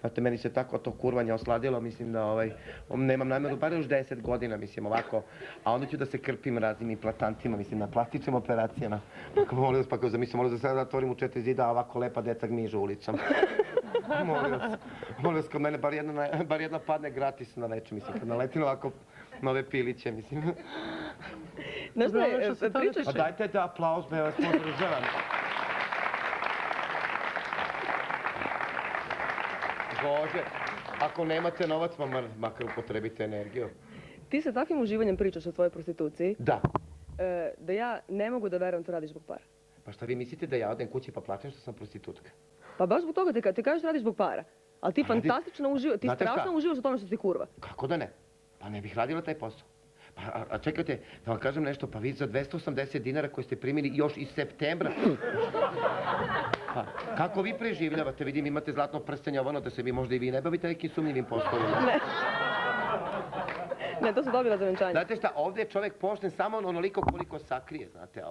Znate, meni se tako to kurvanje osladilo, mislim da nemam namjeru, bar još 10 godina, mislim, ovako, a onda ću da se krpim raznim implantantima, mislim, na plastičnim operacijama. Molim vas, da sada zatvorim u 4 zida, a ovako lepa deca gmižu ulicom. Molim vas, kod mene bar jedna padne gratis na večer, mislim, kad naletim ovako na ove piliće, mislim. Znaš da je, pričaš... A dajte da aplauz, da ja vas podržavam. Bože, ako nemate novac, pa makar upotrebite energiju. Ti sa takvim uživanjem pričaš o tvojoj prostituciji, Da. da ja ne mogu da verujem to radiš zbog para. Pa šta vi mislite da ja odem kući pa plačem što sam prostitutka? Pa baš zbog toga ti kažeš da radiš zbog para. Ali ti fantastično uživaš, ti Znate šta? strašno uživaš u tome što si kurva. Kako da ne? Pa ne bih radila taj posao. A čekajte, da vam kažem nešto, pa vi za 280 dinara koje ste primili još iz septembra. Pa, kako vi preživljavate? Vidim, imate zlatno prstenje, ono da se vi možda i vi ne bavite nekim sumnjivim poslovima. Ne, to su dobila za venčanje. Znate šta, ovdje je čovjek pošten samo onoliko koliko sakrije, znate,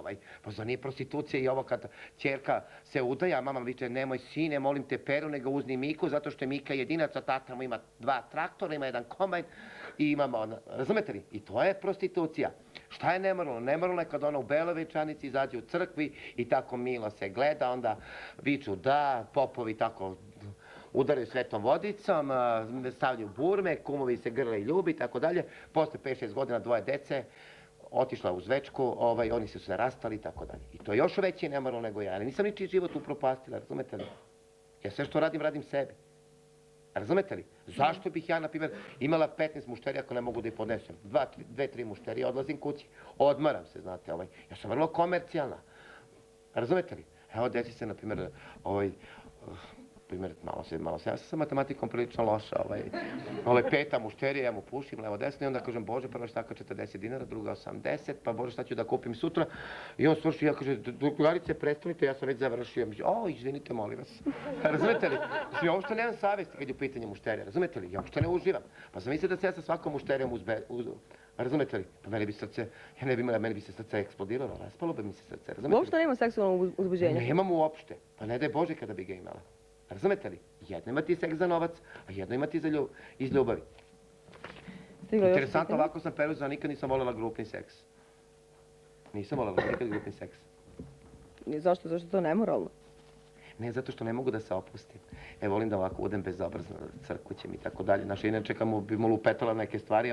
pa za nije prostitucija i ovo kad ćerka se udaja, mama viče, nemoj sine, molim te Peru, nego uzmi Miku, zato što je Mika jedinac, a tata mu ima 2 traktora, ima 1 kombajn i imamo, razumete li? I to je prostitucija. Šta je nemoralno? Nemoralno je kad ona u beloj venčanici izađe u crkvi i tako milo se gleda, onda viču da, popovi tako udaraju svetom vodicom, stavljaju burme, kumovi se grle i ljubi i tako dalje. Posle 5-6 godina 2 dece otišla u zvečku, oni su se rastali i tako dalje. I to je još veći nemoralno nego ja. Ali nisam ničiji život upropastila, razumete li? Ja sve što radim, radim sebi. Razumete li? Zašto bih ja, na primjer, imala 15 mušterija ako ne mogu da ih podnesem? 2-3 mušterije, odlazim kući. Odmaram se, znate. Ja sam vrlo komercijalna. Razumete li? Evo, desi se, na primjer, malo se, ja sam sa matematikom prilično loša, 5. mušterija, ja mu pušim levo desno i onda kažem, Bože, prva štaka 40 dinara, druga 80, pa Bože, šta ću da kupim sutra? I on svrši, ja kaže, drugarice, prestanite, ja sam već završio. Izvinite, molim vas. Razumete li? Ja uopšte nemam savjesti kad je u pitanju mušterija, razumete li? Ja uopšte ne uživam. Pa sam mislio da se ja sa svakom mušterijom razumete li? Pa meni bi srce, ja ne bi imala, meni bi se srce eksplodiralo, raspalo bi mi se srce, razumete li? Uopšte nema seksualnog uzbuđenja? Nemam uopšte, pa ne daj Bože kada bi ga imala. Razumete li? Jedno ima ti seks za novac, a jedno ima ti iz ljubavi. Interesantno, ovako sam peruzala, nikad nisam voljela grupni seks. Nisam voljela nikad grupni seks. Zašto? Zašto je to nemoralno? Ne, zato što ne mogu da se opustim. Volim da ovako udem bezobrazno, crkućem i tako dalje. Inače, kad bi mu lupetala neke stvari,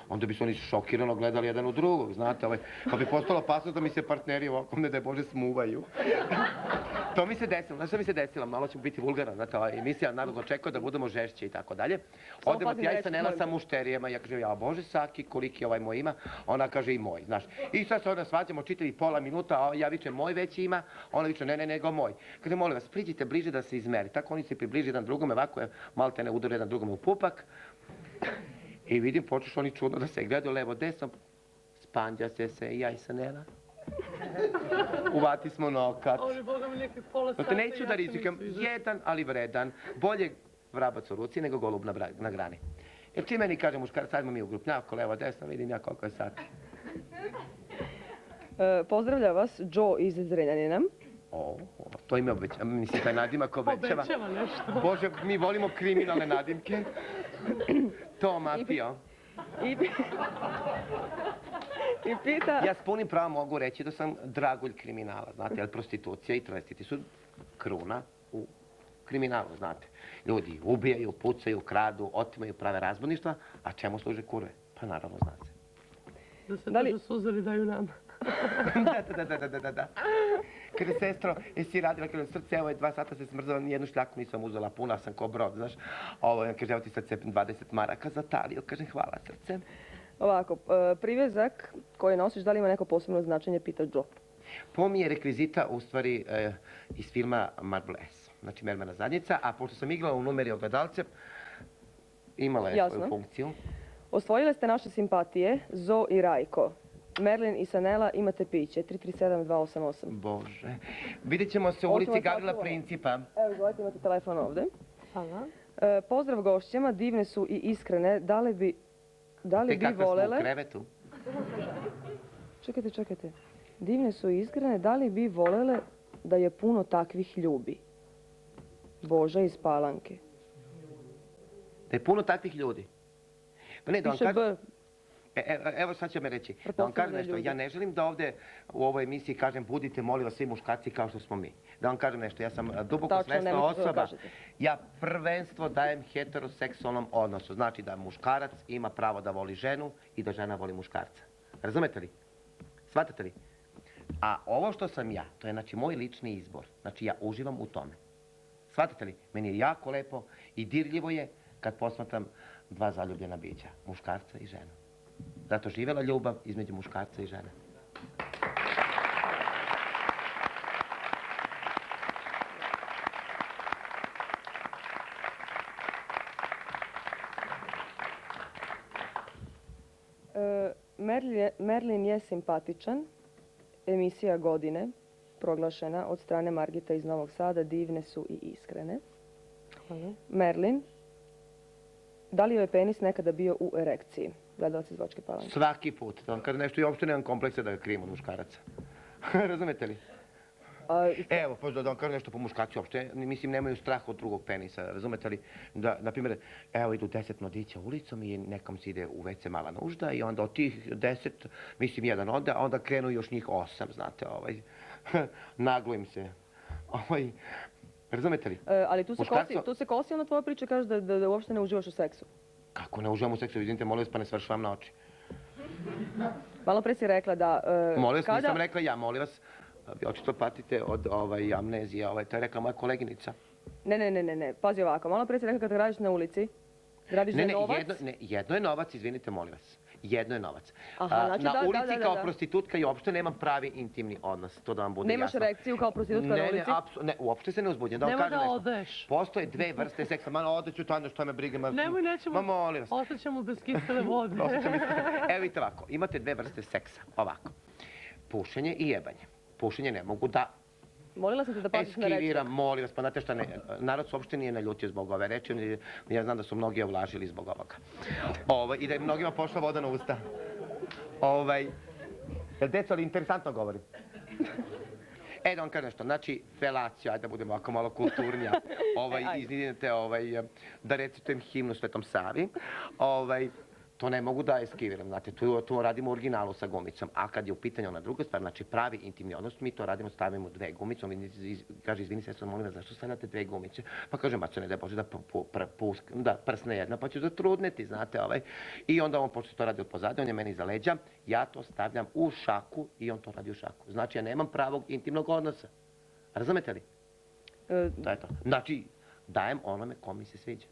onda bi se oni šokirano gledali jedan u drugog, znate, pa bi postala opasnost da mi se partneri ovako, ne daj Bože, smuvaju. To mi se desilo, znaš šta mi se desilo, malo ću biti vulgaran, znate, emisija naravno očekuje da budemo žešće i tako dalje. Odemo ti ja i sa Nela sa mušterijama, ja kažem, ja Bože Saki, koliki ovaj moj ima, ona kaže i moj, znaš. I sad se onda svađamo čitavi pola minuta, a ja vičem moj već ima, ona viče ne, nego moj. Kaže, molim vas, priđite bliže da se izmeri. Tako oni se približi jedan drugome, ovako je malte ne udara jedan drugome u pupak. I vidim, počeš oni čudno da se gledaju levo desno, spanđa se i ja i sa Nela. Uvati smo nokat. Ali, Boga mi, nekih pola sata. Neću da rizikam, jedan, ali vredan. Bolje vrabac u ruci nego golub na grani. Jer ti meni kaže muškarac, sad smo mi u grupnjaku, levo, desno, vidim ja koliko je sati. Pozdravlja vas Joe iz Zrenjanina. To ime obećava, mislim, taj nadimak obećava. Obećava nešto. Bože, mi volimo kriminalne nadimke. To, mafio. I pita... Ja s punim pravom mogu reći da sam dragulj kriminala, znate, jer prostitucija i travestiti su kruna u kriminalu, znate. Ljudi ubijaju, pucaju, kradu, otimaju, prave razbojništva, a čemu služe kurve? Pa naravno, znate. Da se duže suzeli daju nama. Da. Kaže, sestro, jesi radila, kaže, srce, evo je 2 sata se smrzala, nijednu šljaku nisam uzela, puna sam ko brod, znaš. Kaže, evo ti sad cepim 20 maraka za taliju, kaže, hvala srce. Ovako, privezak koji nosiš, da li ima neko posebno značenje, pita Joe. Po mi je rekvizita, u stvari, iz filma Marble S. Znači, mermena zadnjica, a pošto sam igrala u numeri ogledalce, imala je svoju funkciju. Osvojile ste naše simpatije, Zo i Rajko. Merlin i Sanela, imate piće, 337-288. Bože. Vidjet ćemo se u ulici Gavrila Principa. Evo, izvolite, imate telefon ovde. Hvala. Pozdrav gošćama, divne su i iskrene. Da li bi volele... Te kakve smo u krevetu? Čekajte. Divne su i iskrene, da li bi volele da je puno takvih ljubi? Boža iz Palanke. Da je puno takvih ljudi? Pa ne, da vam kažem... Evo sad će me reći, da vam kažem nešto, ja ne želim da ovdje u ovoj emisiji kažem budite molim vas svi muškarci kao što smo mi. Da vam kažem nešto, ja sam duboko svesna osoba, ja prvenstvo dajem heteroseksualnom odnosu, znači da muškarac ima pravo da voli ženu i da žena voli muškarca. Razumete li? Shvatate li? A ovo što sam ja, to je znači moj lični izbor, znači ja uživam u tome. Shvatate li? Meni je jako lepo i dirljivo je kad posmatram dva zaljubljena bića, muškarca i ženu. Zato živela ljubav između muškarca i žene. Merlin je simpatičan, emisija godine, proglašena od strane Margita iz Novog Sada, divne su i iskrene. Merlin, da li joj je penis nekada bio u erekciji? Gledalac iz Bačke Palanke. Svaki put. Da vam kažem nešto i uopšte nemam kompleksa da ga krijem od muškaraca. Razumete li? Evo, da vam kažem nešto po muškarci uopšte, mislim, nemaju strah od drugog penisa, razumete li? Da, na primjer, evo idu 10 mladića ulicom i nekom se ide u WC mala nužda i onda od tih 10, mislim, jedan ode, a onda krenu još njih 8, znate, naglo im se, razumete li? Ali tu se kosi onda tvoja priča, kaže da uopšte ne uživaš u seksu. Kako ne uživam u seksu, izvinite, molim vas, pa ne svršavam na oči. Malo pre si rekla da... Molim vas, nisam rekla ja, molim vas, vi očito patite od amnezije, to je rekla moja koleginica. Ne, pazi ovako, malo pre si rekla kad radiš na ulici, radiš za novac... Ne, jedno je novac, izvinite, molim vas. Jedno je novac. Na ulici kao prostitutka i uopšte nemam pravi intimni odnos, to da vam bude jasno. Nemaš erekciju kao prostitutka na ulici? Ne, uopšte se ne uzbuđem. Nemoj da odeš. Postoje dve vrste seksa. Malo odeću, Tanja, što me briga. Nemoj, nećemo. Ostaćemo bez kisele vode. Evo vidite ovako, imate dve vrste seksa. Ovako. Pušenje i jebanje. Pušenje ne mogu da... Molila sam te da patiš na reč. Eskiviram, molim vas, pa znate šta, narod se uopšte nije naljutio zbog ove reči, ja znam da su mnogi ovlažili zbog ovoga. I da je mnogima pošla voda na usta. Deco, ali interesantno govorim. Da vam kažem nešto, znači, felaciju, ajde da budemo ovako malo kulturnija, izvinite, da recitujem himnu Svetom Savi, to ne mogu da eskiviram, znate, to radimo u originalu sa gumicom, a kad je u pitanju ona druga stvar, znači pravi intimni odnos, mi to radimo, stavimo dve gumice, on kaže, izvini sestro, molim vas, zašto stavljate dve gumice? Pa kaže, maco, ne daj Bože da prsne jedna, pa ću zatrudneti, znate, i onda on počne to radi od pozadnje, on je meni iza leđa, ja to stavljam u šaku i on to radi u šaku. Znači, ja nemam pravog intimnog odnosa. Razumete li? To je to. Znači, dajem onome ko mi se sviđa.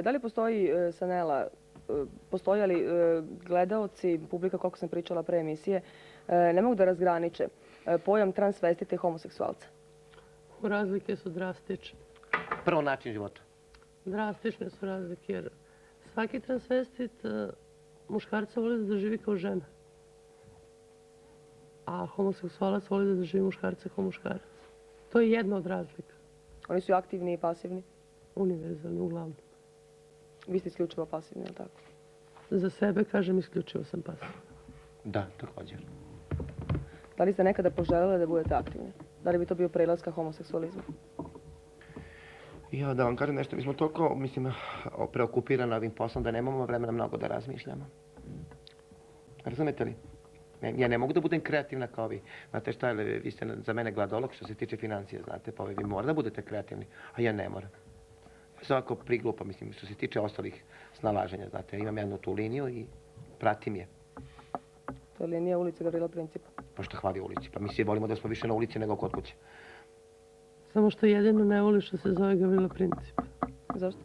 Da li postoji, Sanela, postoje li gledaoci, publika, koliko sam pričala pre emisije, ne mogu da razgraniče pojam transvestite i homoseksualca? Razlike su drastične. Prvo način života. Drastične su razlike jer svaki transvestit muškarca voli da doživi kao žena. A homoseksualac voli da doživi muškarca kao muškarac. To je jedna od razlika. Oni su aktivni i pasivni? Univerzalni, uglavnom. Vi ste isključivo pasivni, ali tako? Za sebe, kažem, isključivo sam pasivna. Da, također. Da li ste nekada poželjeli da budete aktivni? Da li bi to bio prelaz ka homoseksualizmu? Ja, da vam kažem nešto, mi smo toliko, mislim, preokupirani ovim poslom da nemamo vremena mnogo da razmišljamo. Razumete li? Ja ne mogu da budem kreativna kao vi. Znate šta, vi ste za mene gladolog što se tiče financija, znate, pa vi morate da budete kreativni, a ja ne moram. Ja sam ovako priglupa, mislim, što se tiče ostalih snalaženja, znate, imam jednu tu liniju i pratim je. To je linija ulice Gavrila Principa. Pa što hvali ulici? Pa mi svi volimo da smo više na ulici nego kod kuće. Samo što jedino ne voli što se zove Gavrila Princip. Zašto?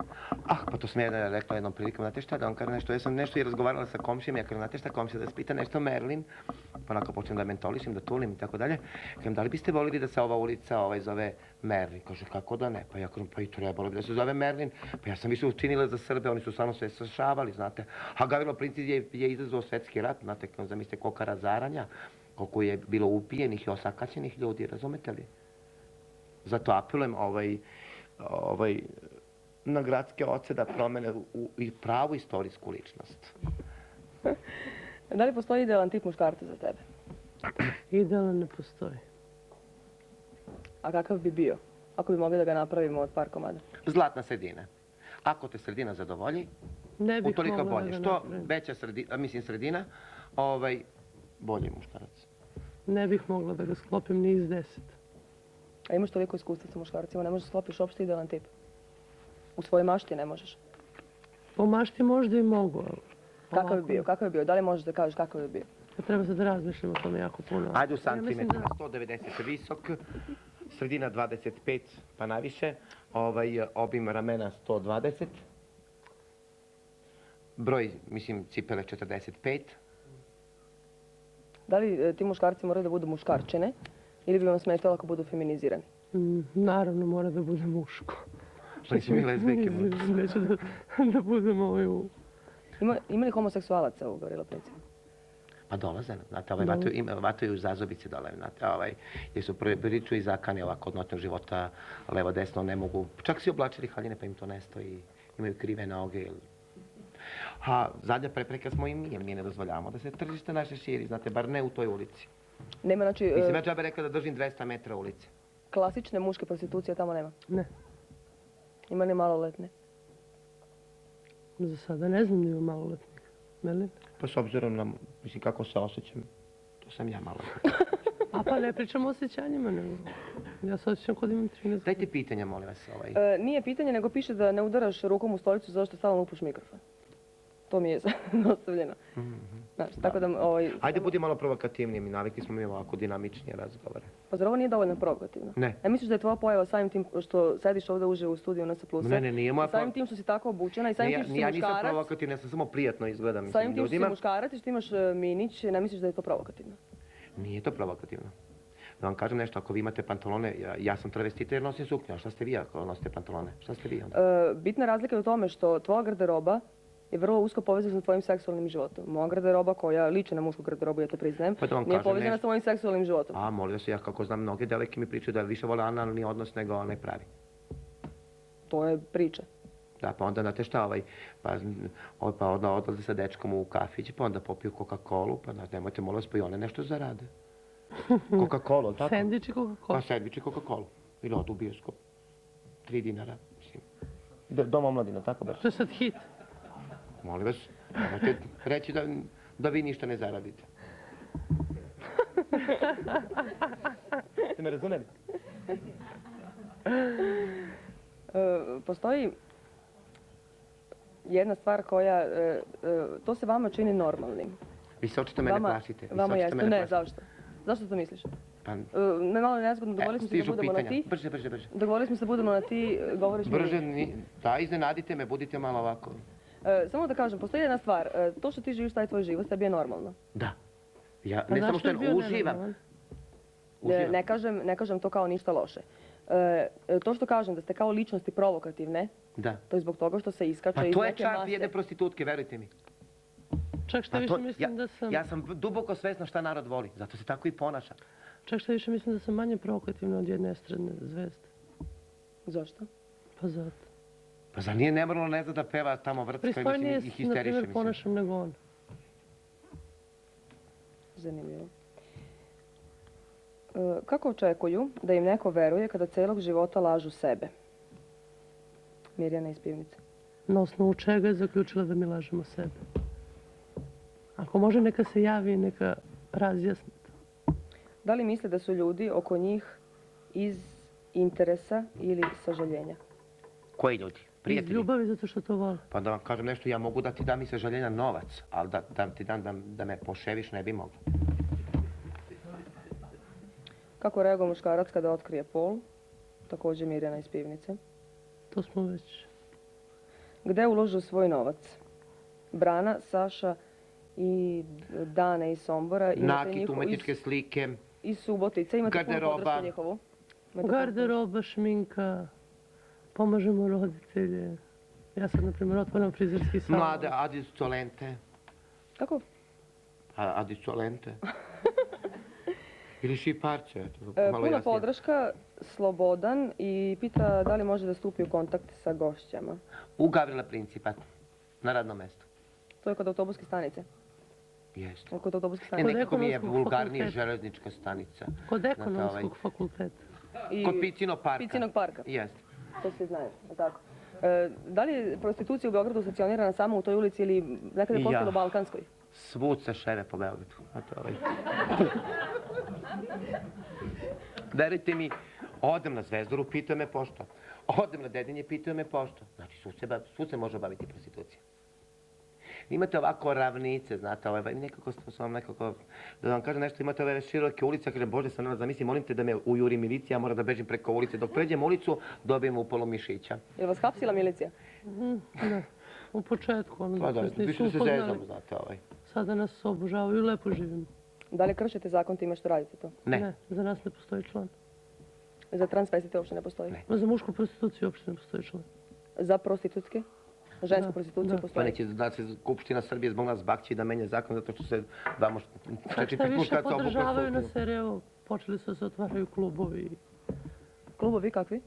Pa to sam ja rekla jednom prilikom, znate šta, da vam kažem nešto, ja sam nešto i razgovarala sa komšijom, ja kažem, znate šta, komšija da spita nešto Merlin, pa onako počnem da mentolišem, da tulim i tako dalje. Kažem, da li biste volili da se ova ulica zove Merlin? Kaže, kako da ne? Pa ja kažem, pa i trebalo bi da se zove Merlin. Pa ja sam više učinila za Srbe, oni su stvarno sve sašavali, znate. A Gavrilo Princip je izazvao svetski rat, znate, zamislite koliko razaranja, koliko je bilo upijenih i osakaćenih ljudi, razumete li? Zato apelujem na gradske oce da promene i pravu istorijsku ličnost. Da li postoji idealan tip muškarca za tebe? Idealan ne postoji. A kakav bi bio? Ako bi mogli da ga napravimo od par komada? Zlatna sredina. Ako te sredina zadovolji, utoliko bolje. Što veća sredina, bolji muškarac. Ne bih mogla da ga sklopim ni iz 10. A imaš toliko iskustva sa muškarcima, ne možeš sklopiš uopšte idealan tip? U svojoj mašti ne možeš? Po mašti možda i mogu, ali... Kakav bi bio? Da li možeš da kažeš kakav bi bio? Treba se da razmišljam o tome jako puno. Ajde u santimetrima, 190 visok, sredina 25 pa naviše, obim ramena 120, broj, mislim, cipele 45. Da li ti muškarci moraju da budu muškarčine ili bi vam smetalo ako budu feminizirani? Naravno, mora da bude muško. Što će mi lezbijke? Neću da budem Ima li homoseksualaca u Gavrila Principa? Pa dolaze, znate, vataju zazobice dole, znate, jer su priču i zakane ovako od notnog života, levo, desno, ne mogu, čak si oblačili haljine pa im to ne stoji, imaju krive noge. A zadnja prepreka smo i mi, jer mi ne dozvoljavamo da se tržište naše širi, znate, bar ne u toj ulici. Nema, znači, Mislim, ja džabe rekao da držim 200 metra ulice. klasične muške prostitucije tamo nema? Ne, Ima li maloletne? za sada ne znam da ima maloletnika. Melin? Pa s obzirom na, mislim, kako se osjećam, to sam ja malo. Pa ne pričam o osjećanjima, nego ja se osjećam kod imam 13 godina. Dajte pitanja, molim vas. Nije pitanje, nego piše da ne udaraš rukom u stolicu zašto stalno upuš mikrofon. To mi je ostavljeno. Znači, tako da, Ajde, budi malo provokativniji, mi navikli smo mi ovako dinamičnije razgovore. Pa zar ovo nije dovoljno provokativno? Ne. Misliš da je tvoja pojava samim tim što sediš ovdje uživo u studiju NS Plusa? Ne, nije moja samim tim što si tako obučena i samim tim što si Ja nisam muškarac? provokativna, ja sam samo prijatno izgledam Samim ljudima. tim što si muškarac i što imaš minić, ne misliš da je to provokativno? Nije to provokativno. Da vam kažem nešto, ako vi imate pantalone, ja sam travestita jer nosim suknju, a šta ste vi ako nosite pantalone? Šta ste vi onda? Bitna razlika je u tome što tvoja garderoba je vrlo usko povezana sa tvojim seksualnim životom. Moja garderoba koja liči na mušku garderobu, ja to priznajem, nije povezana sa mojim seksualnim životom. A, molim vas, ja kako znam, mnoge devojke mi pričaju da više vole analni odnos nego onaj pravi. To je priča. Da, pa onda, znate šta, pa onda odlaze sa dečkom u kafić, pa onda popiju Coca-Colu, pa nemojte, molim vas, pa i one nešto zarade. Coca-Colu, tako? Sandvič i Coca-Cola. Pa sandvič i Coca-Colu. Ili odu u bioskop. 3 dinara, mislim. Dom omladina, tako baš. To je sad hit. Molim vas, nemojte reći da vi ništa ne zaradite. Ste me razumeli? Postoji jedna stvar koja, to se vama čini normalnim. Vi se očito mene plašite. Vama jeste, ne, zašto? Zašto to misliš? Ne, malo nezgodno, dogovorili smo se da budemo na ti. Brže. Dogovorili smo se da budemo na ti, govoriš mi... Brže, da, iznenadite me, budite malo ovako. Samo da kažem, postoji jedna stvar, to što ti živiš taj tvoj život, tebi je normalno. Da. Ja ne samo što uživam. Ne kažem to kao ništa loše. To što kažem da ste kao ličnosti provokativne, to je zbog toga što se iskače iz neke mase. Pa to je čar jedne prostitutke, verujte mi. Čak što više mislim da sam... Ja sam duboko svesna šta narod voli, zato se tako i ponaša. Čak što više mislim da sam manje provokativna od jedne estradne zvezde. Zašto? Pa zato. Pa zar nije nemoralno ne zna da peva tamo vrtska i histeriše, na primjer, ponašam nego on. Zanimljivo. Kako očekuju da im neko veruje kada celog života lažu sebe? Mirjana iz Pivnice. Na osnovu čega je zaključila da mi lažemo sebe? Ako može, neka se javi i neka razjasni to. Da li misle da su ljudi oko njih iz interesa ili sažaljenja? Koji ljudi? Prijatelji? Iz ljubavi, zato što to vole. Pa da vam kažem nešto, ja mogu da ti dam i sažaljenja novac, ali da ti dam da me poševiš ne bi mogla. Kako reaguje muškarac kada otkrije pol? Također Mirjana iz Pivnice. To smo već. Gde uložu svoj novac? Brana, Saša i Dane iz Sombora. Nakit, umetničke slike, iz Subotice. Imate puno podršku njihovu? Garderoba, šminka, pomažemo roditelje. Ja sad, na primjer, otvaram frizerski salon. Mlade adisolente. Kako? Adisolente. Ili šiparče. Puna podrška, slobodan i pita da li može da stupi u kontakt sa gošćama. U Gavrila Principa, na radnom mjestu. To je kod autobuske stanice? Jeste. Kod autobuske stanice. Nekako mi je vulgarnija železnička stanica. Kod ekonomskog fakulteta. Kod Picinog parka. Picinog parka? Jeste. To svi znaju, tako. Da li je prostitucija u Beogradu stacionirana samo u toj ulici ili nekada je postala u Balkanskoj? Svud se šere po Beogradu. Verujte mi, odem na Zvezdoru, pitaju me pošto. Odem na Dedinje, pitaju me pošto. Znači, svud se može baviti prostitucijom. imate ovako ravnice, znate, nekako sam nekako, da vam kažem nešto, imate ove široke ulice, kažem, Bože, sam zamisli, molim te da me ujuri milicija, mora da bežim preko ulice. Dok pređem ulicu, dobijem upolu mišića. Je li vas hapsila milicija? Da, u početku. Pa da, više se zezamo, znate, Sada nas obožavaju i lepo živimo. Da li kršite zakon time što radite to? Ne. Za nas ne postoji član. Za transvestite uopšte ne postoji? Ne. Za mušku prostituciju uopšte ne postoji član. Za prostitutske? Žensku prostituciju Pa postoji? neće da se Skupština Srbije zbog nas bakći da menja zakon zato što se dva Šta više podržavaju nas jer evo, počeli su da se otvaraju klubovi. Klubovi kakvi?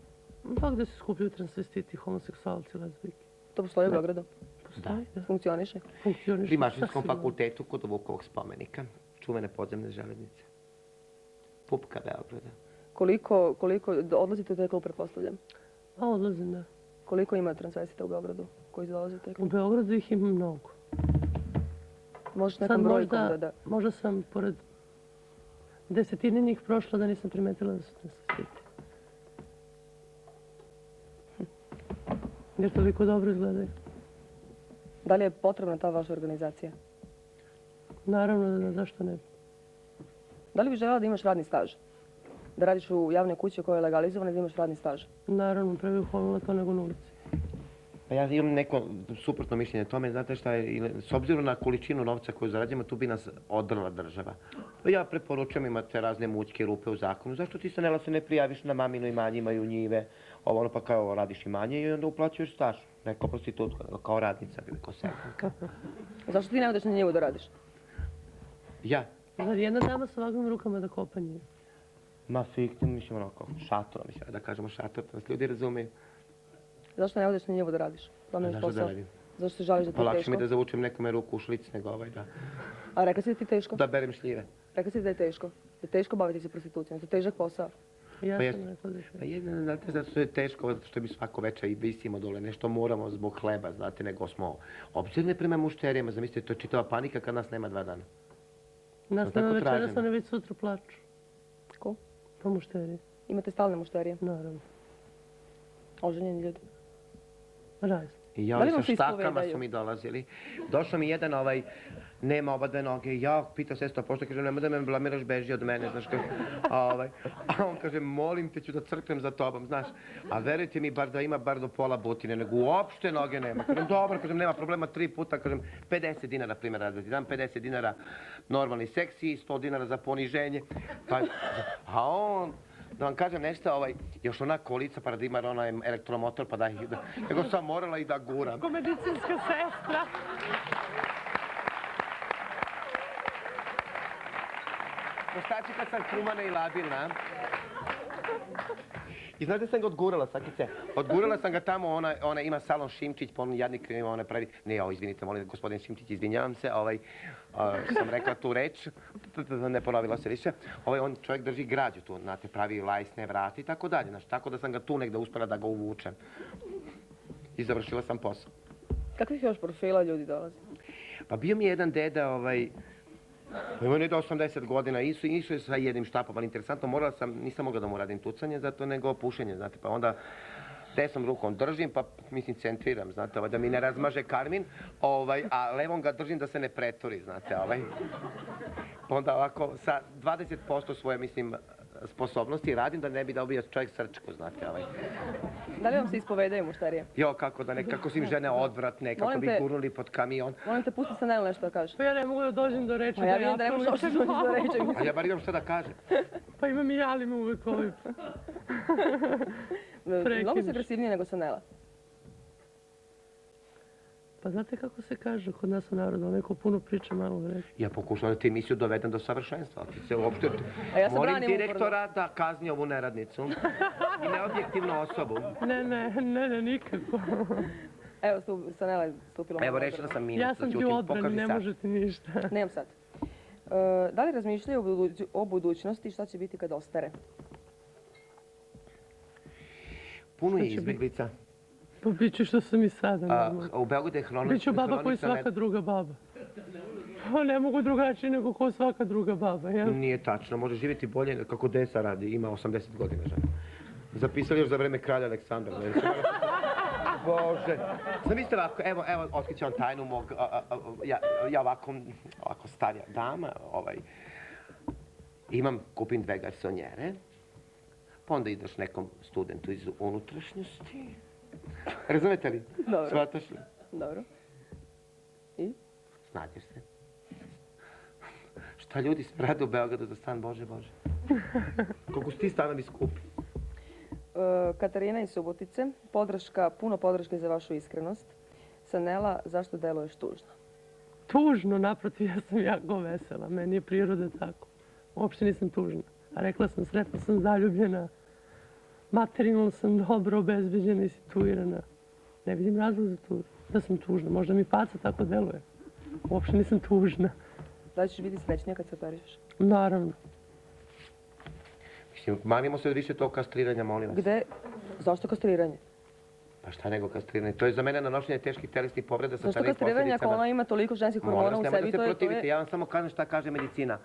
Pa gde se skupljaju transvestiti, homoseksualci, lezbijki. To postoji u Beogradu? Postoji, da. Funkcioniše? Funkcioniše. Pri Mašinskom fakultetu kod Vukovog spomenika, čuvene podzemne železnice. Pupka Beograda. Koliko odlazite u taj klub, pretpostavljam? A odlazim, da. Koliko ima transvestita u Beogradu koji dolaze u taj U klub? Beogradu ih ima mnogo. Možeš nekom brojkom da... Možda sam pored desetine njih prošla da nisam primetila da su transvestiti. Jer toliko dobro izgledaju. Da li je potrebna ta vaša organizacija? Naravno da zašto ne. Da li bi željela da imaš radni staž? Da radiš u javnoj kući koja je legalizovana i da imaš radni staž? Naravno, pre bih volila to nego na ulici. Pa ja imam neko suprotno mišljenje tome, znate šta je, s obzirom na količinu novca koju zarađujemo, tu bi nas odrla država. Ja preporučujem, imate razne mućke rupe u zakonu, zašto ti se ne prijaviš na mamino imanje, imaju njive, pa kao radiš imanje i onda uplaćuješ staž. Ne kao prostitutka, nego kao radnica ili kao seljaka. Zašto ti ne odeš na njivu da radiš? Ja? Zar jedna dama sa ovakvim rukama da kopa njivu? Ma fiktivno, mislim ono kao šator, da kažemo šator, da nas ljudi razumiju. Zašto ne odeš na njivu da radiš? Zašto da radim? Zašto se žališ da ti Pa je lakše teško? mi da zavučem nekome ruku u šlic nego da... A rekla si da ti je teško? Da berem šljive. Rekla si da je teško? Da je teško baviti se prostitucijom? Da je težak posao? Ja Pa sam rekla da je Pa jedno, znate, zato što je teško, zato što mi svako večer i visimo dole, nešto moramo zbog hleba, znate, nego smo obzirni prema mušterijama. Zamislite, to je čitava panika kad nas nema 2 dana. Nas nema večeras, oni već sutra plaču. Ko? Pa mušterije. Imate stalne mušterije? Naravno. Oženjeni ljudi? Razni. I ja sa štakama su mi dolazili. Došao mi jedan nema oba dve noge. Ja pita sestra pošto, kažem, nemoj da me blamiraš, beži od mene, znaš, kaže. A on kaže, molim te, ću da crknem za tobom, znaš. A verujte mi, bar da ima bar do pola butine, nego uopšte noge nema. Kažem, dobro, kažem, nema problema, 3 puta, kažem, 50 dinara, primjer, da ti dam 50 dinara normalni seksi, 100 dinara za poniženje. A on... Da vam kažem nešto, još ona kolica pa da ima onaj elektromotor pa da ih... Nego sam morala i da guram. Ko medicinska sestra. Postači kad sam kumana i labilna. I znate sam ga odgurala, Sakice? Odgurala sam ga tamo, ona ima salon Šimčić, pa on jadnik ima, ona pravi... Ne, izvinite, molim, gospodin Šimčić, izvinjavam se, sam rekla tu reč, ne ponovila se više. On čovjek drži građu tu, znate, pravi lajsne vrati i tako dalje, znaš, tako da sam ga tu negde uspela da ga uvučem. I završila sam posao. Kakvih još profila ljudi dolaze? Pa bio mi je jedan deda, imao je 80 godina, išao je sa jednim štapom, ali interesantno, nisam mogla da mu radim tucanje, zato nego pušenje, znate, pa onda desnom rukom držim, pa mislim centriram, znate, da mi ne razmaže karmin, a levom ga držim da se ne pretvori, znate, Pa onda ovako, sa 20% svoje, mislim, sposobnosti radim da ne bi da ubija čovjek srčku, znate, Da li vam se ispovedaju mušterije? Jo, kako da ne, kako su im žene odvratne, kako bi gurnuli pod kamion. Molim te, pusti se Nelu nešto da kažeš. Pa ja ne mogu da dođem do reči. Pa ja vidim da ne možeš da dođeš do reči. A ja bar imam šta da kažem. Pa imam i jalim uvek Mnogo se agresivnije nego Sanela. Pa znate kako se kaže kod nas u narodu, neko puno priča, malo reći. Ja pokušam da ti emisiju dovedem do savršenstva. Ti se uopšte... Molim direktora da kazni ovu neradnicu i neobjektivnu osobu. Ne, nikako. Evo, Sanela je stupila. Evo, rešila sam minut. Ja sam ti u odbrani, ne možete ništa. Nemam sad. Da li razmišljaju o budućnosti i šta će biti kad ostare? Puno je izbjeglica. Pa bit ću što sam i sada. U Beogradu je hronica... Biću baba koji svaka druga baba. Pa ne mogu drugačije nego ko svaka druga baba, jel? Nije tačno, može živjeti bolje kako Desa radi, ima 80 godina žena. Zapisali još za vreme kralja Aleksandra. Bože. Zamislite ovako, evo, otkriću vam tajnu mog, ja ovako starija dama, kupim 2 garsonjere, pa onda ideš nekom studentu iz unutrašnjosti. Razumete li? Dobro. Shvataš li? Dobro. I? Snađeš se. Šta ljudi rade u Beogradu za stan, Bože, Bože. Koliko su ti stanovi skupi? Katarina iz Subotice, puno podrške za vašu iskrenost. Sanela, zašto deluješ tužno? Tužno, naprotiv, ja sam jako vesela. Meni je priroda tako. Uopšte nisam tužna. A rekla sam, sretna sam, zaljubljena. Materijalno sam dobro obezbeđena i situirana. Ne vidim razlog za to da sam tužna. Možda mi faca tako deluje. Uopšte nisam tužna. Da li ćeš biti srećnija kad se operišeš? Naravno. Mislim, manimo se od više tog kastriranja, molim vas. Gde? Zašto kastriranje? Pa šta nego kastriranje? To je za mene nanošenje teških telesnih povreda sa Zašto starijim posljedicama. kastriranje ako ona ima toliko ženskih hormona u sebi? Molim vas, nemojte se protiviti. Ja vam samo kažem šta kaže medicina.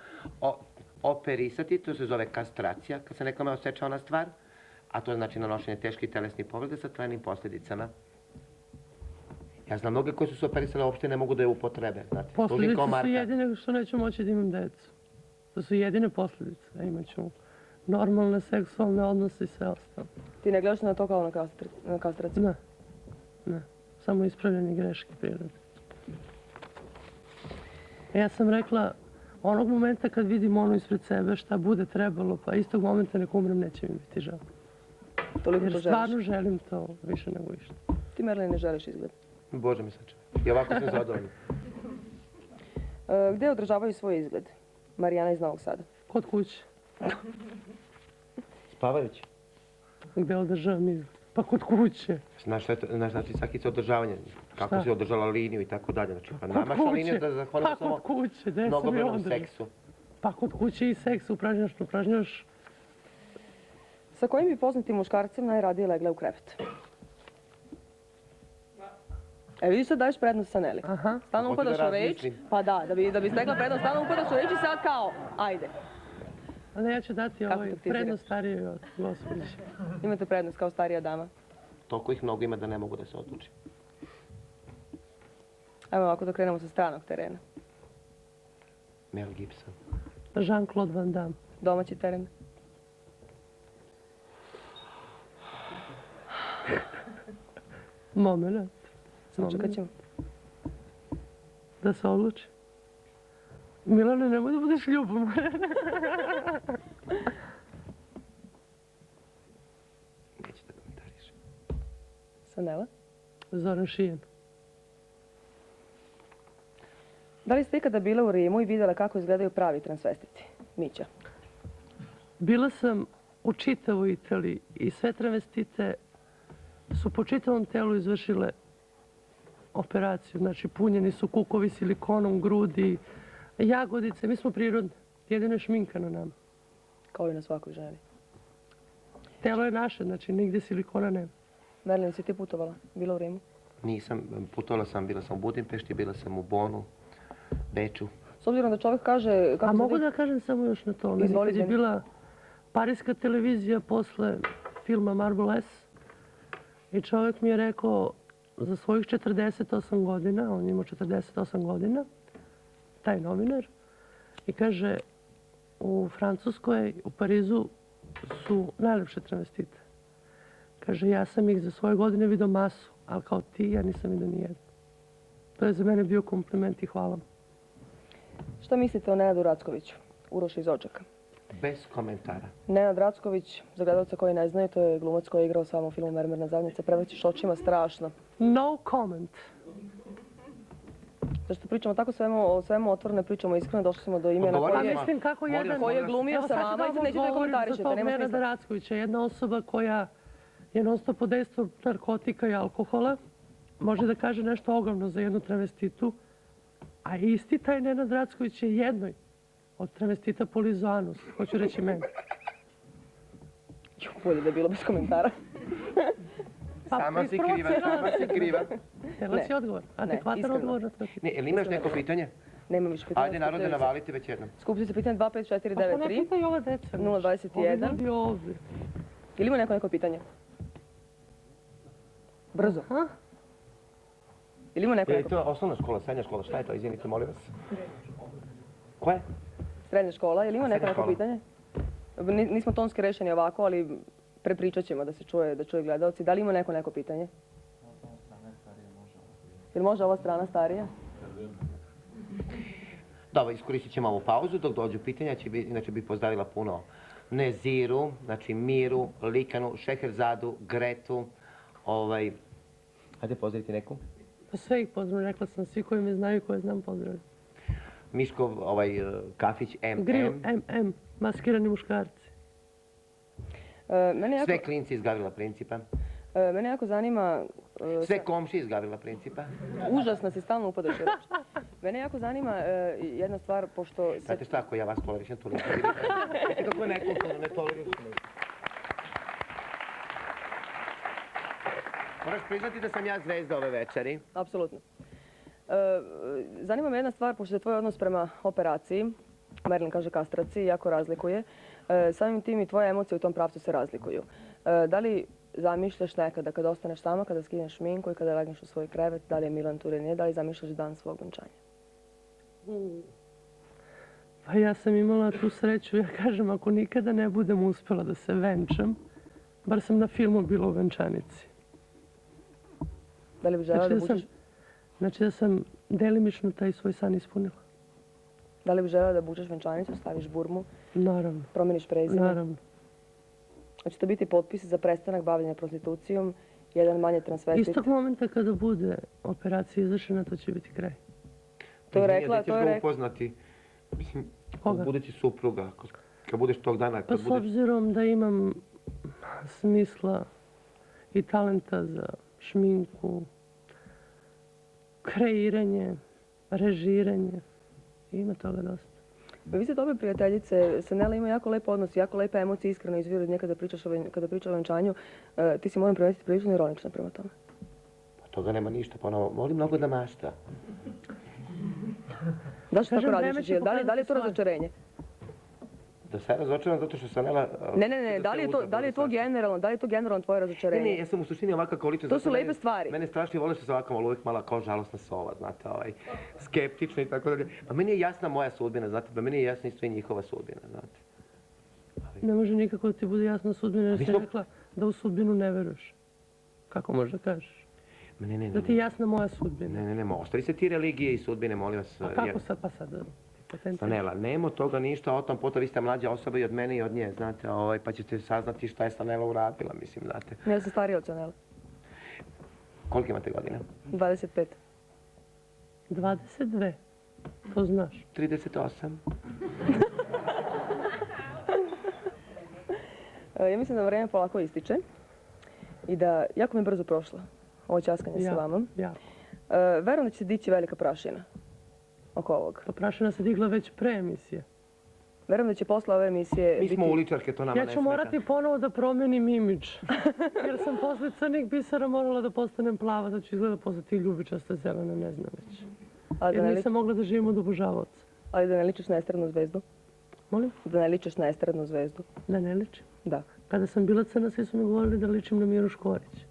Operisati, to se zove kastracija, kad se nekome osjeća ona stvar, a to znači nanošenje teških telesnih povreda sa trajnim posljedicama. Ja znam mnoge koji su se operisali, uopšte ne mogu da je upotrebe. Posljedice su jedine što neću moći da imam decu. To su jedine posljedice. Da imat ću normalne seksualne odnose i sve ostalo. Ti ne gledaš na to kao na kastraciju? Ne. Ne. Samo ispravljanje greške prirode. Ja sam rekla, onog momenta kad vidim ono ispred sebe šta bude trebalo, pa istog momenta nek umrem, neće mi biti žao. Toliko to Jer želiš? stvarno želim to više nego išta. Ti, Merlin, ne želiš izgled. Bože mi sačuva. I ovako sam zadovoljna. Gde održavaju svoj izgled? Marijana iz Novog Sada. Kod kuće. Spavajući. Gde održavam izgled? Pa kod kuće. Znaš znači sakice održavanja. Kako Šta? si održala liniju i tako dalje. Znači, pa Kod namaša liniju kuće. da zahvalimo Pa samo kod kuće, gde sam je mnogobrojnom održala? seksu. Pa kod kuće i seks upražnjaš. Sa kojim bi poznatim muškarcem najradije legla u krevet? Vidiš sad daješ prednost Saneli. Aha. Stalno Hoću da upadaš u reč. razmislim. Pa da bi stekla prednost, stalno upadaš u reč i sad kao, ajde. Ali ja ću dati Kako ovaj taktiziraš? prednost starijoj od gospođe. Imate prednost kao starija dama. Toliko ih mnogo ima da ne mogu da se odlučim. Evo ovako da krenemo sa stranog terena. Mel Gibson. Jean-Claude Van Damme. Domaći teren. Moment. Sačekat ćemo. Da se odluči. Milane, nemoj da budeš ljubom. Neću da komentarišem. Sanela. Zoran Šijan. Da li ste ikada bila u Rimu i vidjela kako izgledaju pravi transvestiti? Mića. Bila sam u čitavoj Italiji i sve travestite su po čitavom telu izvršile operaciju. Znači, punjeni su kukovi silikonom, grudi, jagodice. Mi smo prirodni. Jedino je šminka na nama. Kao i na svakoj ženi. Telo je naše, znači nigde silikona nema. Merlin, si ti putovala? Bila u Rimu? Nisam, putovala sam, bila sam u Budimpešti, bila sam u Bonu, Beču. S obzirom da čovjek kaže... A mogu da kažem samo još na to. Meni kad je bila parijska televizija posle filma Marble S i čovjek mi je rekao za svojih 48 godina, on ima 48 godina, taj novinar, i kaže u Francuskoj, u Parizu su najlepše travestite. Kaže, ja sam ih za svoje godine vidio masu, ali kao ti, ja nisam vidio nijednu. To je za mene bio kompliment i hvala. Šta mislite o Nenadu Rackoviću, Uroša iz Odžaka? Bez komentara. Nenad Racković, za gledalce koji ne znaju, to je glumac koji je igrao samo u filmu Mermerna zadnjica. Prevrćiš očima, strašno. No comment. Zašto pričamo tako o svemu otvoreno, pričamo iskreno, došli smo do imena Pa mislim kako jedan... koji je glumio sa vama i sad nećete da komentarišete, nema Nenada smisla. Rackovića, jedna osoba koja je non stop pod dejstvom narkotika i alkohola, može da kaže nešto ogromno za jednu travestitu, a isti taj Nenad Racković je jednoj od travestita Polizo Anus, hoću reći meni. Bolje da je bilo bez komentara. Sama si kriva, sama si kriva. Htjela si odgovor? Adekvatan odgovor na to pitanje. Ne, jel imaš neko pitanje? Nemam više pitanja. Ajde, narode, navalite već jednom. Skupite se pitanje 25493. Pa ne pitaj ova deca. 021. Ovi ljudi ovdje. Ili ima neko pitanje? Brzo. Aha. Ili ima neko Je neko to osnovna škola, srednja škola, šta je to? Izvinite, molim vas. Koje? srednja škola? Ili ima neko Srednja neko škola. pitanje? Nismo tonski rešeni ovako, ali prepričat ćemo da se čuje, da čuje gledalci. Da li ima neko pitanje? Ili može ova strana starija? Dobro, iskoristit ćemo ovu pauzu dok dođu pitanja, inače bi pozdravila puno Neziru, znači Miru, Likanu, Šeherzadu, Gretu, Ajde pozdraviti neku. Pa sve ih pozdravim, rekla sam, svi koji me znaju i koje znam pozdravim. Miškov, kafić Grill MM. MM, maskirani muškarci. Sve klinci iz Gavrila Principa. Mene jako zanima... Sve komši iz Gavrila Principa. Užasno si stalno upadaš u reč. Mene jako zanima jedna stvar, pošto... Znate šta, ako ja vas tolerišem, toliko vidite. Znate kako je nekulturno, ne tolerišem. Moraš priznati da sam ja zvezda ove večeri. Apsolutno. Zanima me jedna stvar, pošto je tvoj odnos prema operaciji, Merlin kaže kastraciji, jako razlikuje. Samim tim i tvoje emocije u tom pravcu se razlikuju. Da li zamišljaš nekada kada ostaneš sama, kada skineš šminku i kada legneš u svoj krevet, da li je Milan tu ili nije, da li zamišljaš dan svog venčanja? Pa ja sam imala tu sreću, ja kažem, ako nikada ne budem uspjela da se venčam, bar sam na filmu bila u venčanici. Da li bi želela da bučeš... Znači da sam delimično taj svoj san ispunila. Da li bi želela da bučeš venčanicu, staviš burmu, Naravno, promeniš prezime? naravno. Hoće to biti potpis za prestanak bavljenja prostitucijom, jedan manje transvestit? Istog momenta kada bude operacija izvršena, to će biti kraj. To je rekla, Nećeš ga upoznati, mislim, Koga? budući supruga, kad budeš tog dana, Pa kad s budeš... obzirom da imam smisla i talenta za šminku, kreiranje, režiranje, ima toga dosta. Vi ste dobre prijateljice, Sanela ima jako lep odnos, jako lepe emocije, iskreno izviru iz nje kada priča o venčanju. Ti si, moram primetiti, prilično ironična prema tome. Od toga nema ništa, ponovo, volim mnogo da mašta. Da što tako Kažem, radiš, vreme će Žil? Da li je pokazati to svoje. razočarenje? Da se razočaram zato što sam Nela... Ne, da li je to generalno tvoje razočarenje? Ne, ja sam u suštini ovakav kao ličnost. To su lepe stvari. Mene strašno vole što sam ovako malo uvijek mala kao žalostna sova, znate, skeptična i tako dalje. Pa meni je jasna moja sudbina, znate, pa meni je jasna isto i njihova sudbina, znate. Ne može nikako da ti bude jasna sudbina, jer mi si smo- rekla da u sudbinu ne veruješ. Kako možeš da kažeš? Ne, Da ti je jasna moja sudbina. ne, ostavi se ti religije i sudbine, molim vas. A kako sad, pa sad? Sanela, nema od toga ništa, o tom potom vi ste mlađa osoba i od mene i od nje, znate, pa ćete saznati šta je Sanela uradila, mislim, znate. Ja sam starija od Sanela. Koliko imate godina? 25. 22. To znaš. 38. Ja mislim da vreme polako ističe i da jako mi je brzo prošlo ovo ćaskanje sa vama. Ja. Verujem da će se dići velika prašina oko ovog. Pa prašina se digla već pre emisije. Verujem da će posle ove emisije Mi smo biti... uličarke, to nama Ja ne ću smeta. morati ponovo da promenim imidž. Jer sam posle crnih bisera morala da postanem plava, da ću izgleda postati ljubičasta zelena, ne znam već. Ali Jer nisam mogla da živim od obožavaoca. Ali da ne ličiš na estradnu zvezdu? Molim? Da ne ličiš na estradnu zvezdu? Da ne ličim. Da. Kada sam bila crna, svi su mi govorili da ličim na Miru Škorić.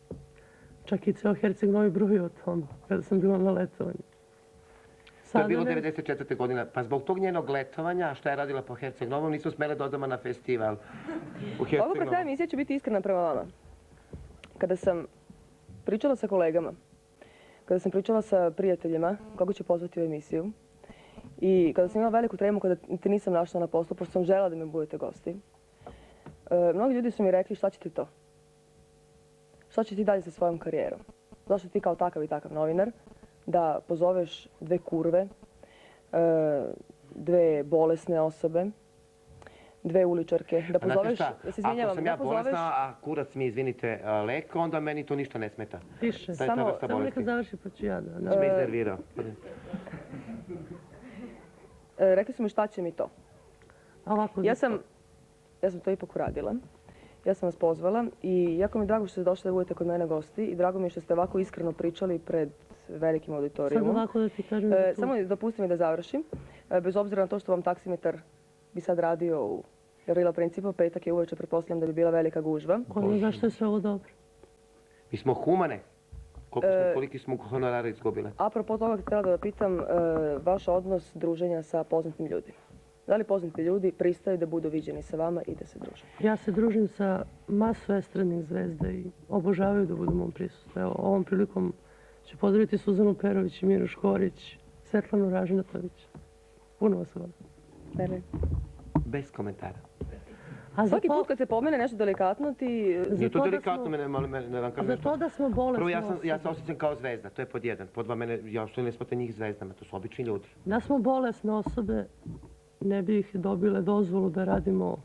Čak i ceo Herceg Novi broj o tome, kada sam bila na letovanju. To je bilo 94. godina. Pa zbog tog njenog letovanja, šta je radila po Herceg Novom, nismo smele da odemo na festival u Herceg Ovo Novom. ta emisija će biti iskrena prema vama. Kada sam pričala sa kolegama, kada sam pričala sa prijateljima kako će pozvati u emisiju i kada sam imala veliku tremu kada te nisam našla na poslu, pošto sam žela da mi budete gosti, mnogi ljudi su mi rekli šta će ti to? Šta će ti dalje sa svojom karijerom? Zašto ti kao takav i takav novinar da pozoveš dve kurve, dve bolesne osobe, dve uličarke, da pozoveš, da se izvinjavam, ako sam ja bolesna, a kurac mi, izvinite, lek, onda meni to ništa ne smeta. Tiše. Šta je ta vrsta Samo bolesti? neka završi pa ću ja da... Znači me iznervirao. Rekli su mi šta će mi to. Ovako, Ja sam to ipak uradila. Ja sam vas pozvala i jako mi je drago što ste došli da budete kod mene gosti i drago mi je što ste ovako iskreno pričali pred velikim auditorijumom. Samo ovako da ti kažem da tu... Samo dopustite mi da završim. Bez obzira na to što vam taksimetar bi sad radio u Gavrila Principa, petak je uveče, pretpostavljam da bi bila velika gužva. Ko zna zašto je sve ovo dobro? Mi smo humane. Koliki smo honorara izgubile. Apropo toga, htjela da pitam vaš odnos druženja sa poznatim ljudima. Da li poznati ljudi pristaju da budu viđeni sa vama i da se druže? Ja se družim sa masu estradnih zvezda i obožavaju da budu u mom prisustvu. Evo, ovom prilikom ću pozdraviti Suzanu Perović i Miru Škorić, Svetlanu Ražnatović. Puno vas volim. Berlin. Bez komentara. A za Svaki to, put kad se pomene nešto delikatno, ti... Nije to to da delikatno, smo- ne vam kažem za nešto. to da smo bolesni Prvo, ja osobe. se osjećam kao zvezda, to je pod jedan. Pod dva, ja što ne smate njih zvezdama, to su obični ljudi. Da smo bolesne osobe, ne bi ih dobile dozvolu da radimo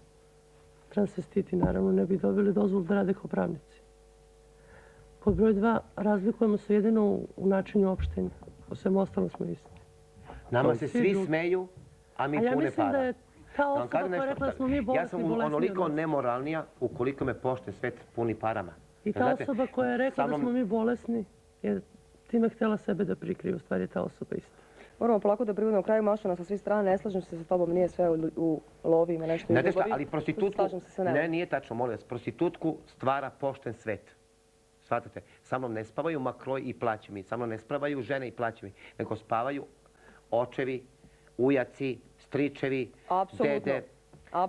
transvestiti, naravno, ne bi dobili dozvolu da rade kao pravnici. Pod broj 2, razlikujemo se jedino u načinu opštenja. U svem ostalom smo isti. Nama Kao se svi svi drugi. smeju, a mi A ja pune mislim da para. je ta Da vam osoba kažem koja je nešto, rekla da smo mi ja bolesni, sam bolesniji onoliko od nas. nemoralnija ukoliko me pošten svet puni parama. I ta Znate, osoba koja je rekla sa da mnom- smo mi bolesni, je time htjela sebe da prikrije. U stvari je ta osoba ista. Moramo polako da privodimo kraju, mašana sa svih strana, ne slažem se sa tobom, nije sve u lovi, ima nešto i u Znate šta, ljubavi. ali prostitutku, Slažem se sa Nelom. ne, nije tačno, molim vas, prostitutku stvara pošten svet. Shvatate? Sa mnom ne spavaju makroj i plaće mi, sa mnom ne spavaju žene i plaće mi, nego spavaju očevi, ujaci, stričevi, Apsolutno. dede.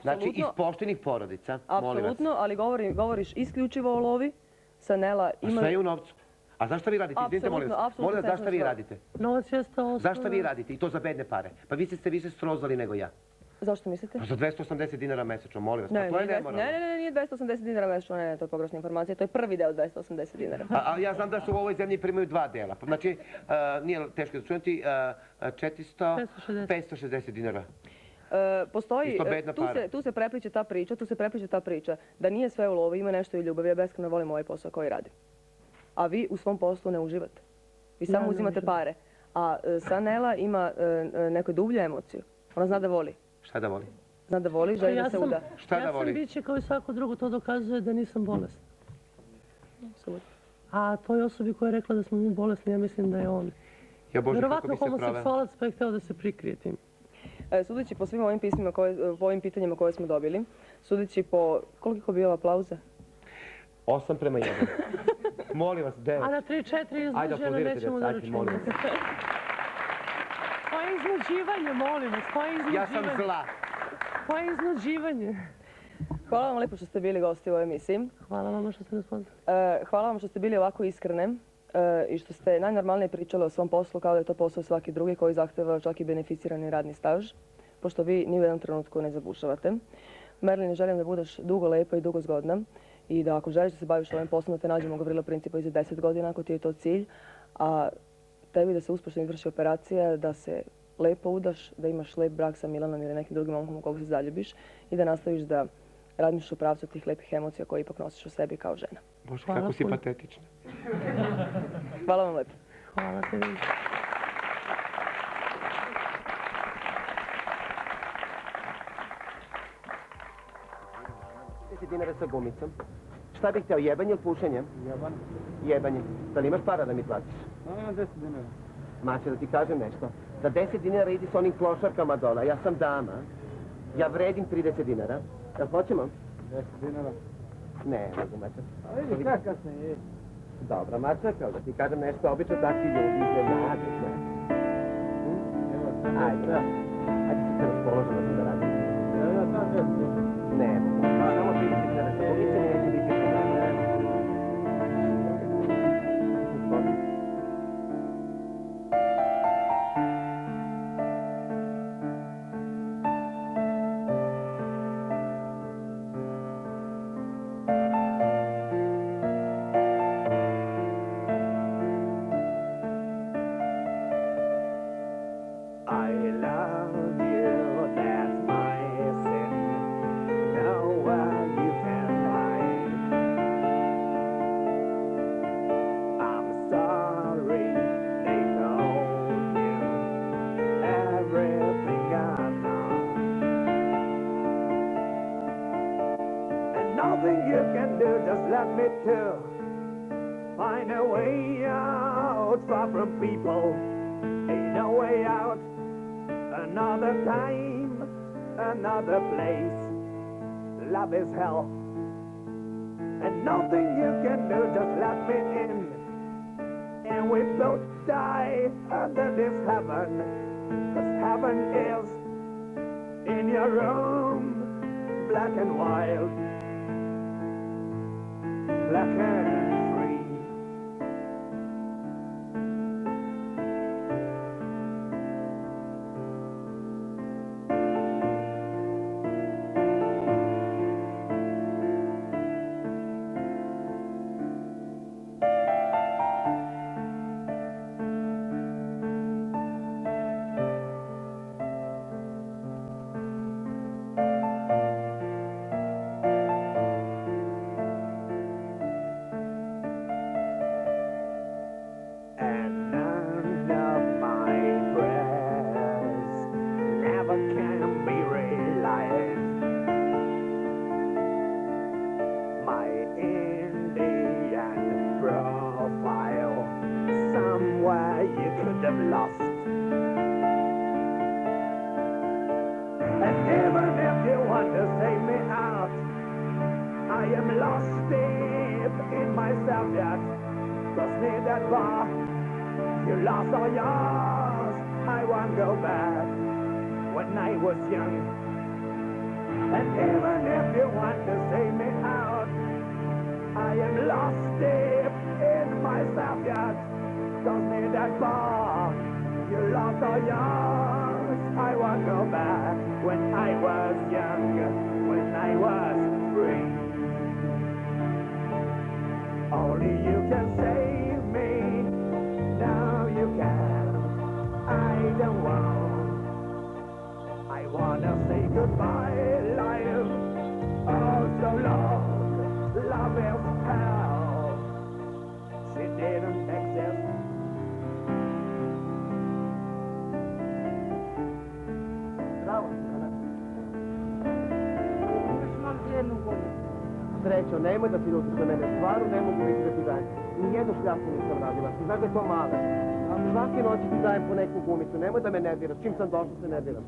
Znači, iz poštenih porodica, molim vas. Apsolutno, ali govoriš isključivo o lovi. Sa Nela A ima... sve je u novcu. A zašto vi radite? Izvinite, molim vas. Apsolutno, Molim vas, apsolutno zašto vi sve. radite? Novac jeste osnova. Zašto vi radite? I to za bedne pare. Pa vi ste se više srozali nego ja. Zašto mislite? Pa za 280 dinara mesečno, molim vas. Pa Ne, to je nije nemoralno. ne, nije 280 dinara mesečno, ne, to je pogrešna informacija, to je prvi deo 280 dinara. Ali ja znam da su u ovoj zemlji primaju dva dela. Pa znači, nije teško da čujete, 560 dinara. Postoji, Isto bedna para. tu se prepliče ta priča, da nije sve u lovi, ima nešto i ljubavi, ja beskreno volim ovaj posao koji radim. A vi u svom poslu ne uživate. Vi samo ne uzimate uživam. pare. A Sanela ima neku dublju emociju. Ona zna da voli. Šta da voli? Zna da voli, želi da se uda. Šta da Ja sam voli? biće kao i svako drugo, to dokazuje da nisam bolesna. Apsolutno. A toj osobi koja je rekla da smo mi bolesni, ja mislim da je on. Ja Bože, kako Verovatno bi se proveo? homoseksualac pa je hteo da se prikrije tim. Sudeći po svim ovim pismima, po ovim pitanjima koje smo dobili, sudeći po... Koliko je bilo aplauza? 8:1. Molim vas, 9. A na 3-4 Ajde, iznuđena aplaudirajte, nećemo djeca, da ajde, ručimo. molim vas. Koje iznuđivanje, molim vas, koje iznuđivanje? Ja sam zla. Koje iznuđivanje? Hvala vam lepo što ste bili gosti u ovoj emisiji. Hvala vama što ste nas pozvali. Hvala vam što ste bili ovako iskrene i što ste najnormalnije pričali o svom poslu kao da je to posao svaki drugi koji zahteva čak i beneficirani radni staž, pošto vi ni u jednom trenutku ne zabušavate. Merlin, želim da budeš dugo lepa i dugo zgodna i da ako želiš da se baviš ovim poslom da te nađemo u Gavrilo Principa i za 10 godina ako ti je to cilj, a tebi da se uspešno izvrši operacija, da se lepo udaš, da imaš lep brak sa Milanom ili nekim drugim momkom u koga se zaljubiš i da nastaviš da razmišljaš u pravcu tih lepih emocija koje ipak nosiš u sebi kao žena. Bože, Hvala kako si puno. patetična. Hvala vam lepo. Hvala tebi. 10 dinara sa gumicom. Šta bih htio, jebanje ili pušenje? Jeban. Jebanje. Da li imaš para da mi platiš? No, imam 10 dinara. Mače, da ti kažem nešto. Za 10 dinara idi s onim klošarkama dola. Ja sam dama. Ja vredim 30 dinara. Jel hoćemo? 10 dinara. Ne, mogu mače. A vidi kak kasnije je. Dobra, mače, kao da ti kažem nešto, obično takvi ljudi iznenade me. Evo, Ajde, ajde se raspoloženo da radim. ja sam 10 dinara. Ne, mogu. Samo 30 dinara sa gumicom i neće biti problema. I love you, that's my sin. Nowhere you can hide. I'm sorry they told you everything I know. And nothing you can do, just let me to find a way out far from people. Ain't no way out. Another time, another place. Love is hell. And nothing you can do, just let me in. and we both die under this heaven. 'Cause heaven is in your room, black and wild, black and free. And none of my prayers never can be realized. My Indian profile, somewhere you could have lost. And even if you want to take me out, I am lost deep in myself yet. 'Cause near that bar, you lost all yours. I won't go back when I was young. And even if you want to take me out, I am lost deep in myself yet. 'Cause near that bar, you lost all yours. I won't go back when I was young, when I was free. Only you can save me, now you can. I don't want. I wanna say goodbye, life. Oh, so long. Love is hell. She didn't exist. Srećo, nemoj da ti ljutiš na mene, stvarno ne mogu biti da ti dajem. Nijednu šljaku nisam radila, ti znaš da je to male. A svake noći ti dajem po neku gumicu, nemoj da me nerviraš, čim sam došla se nerviraš.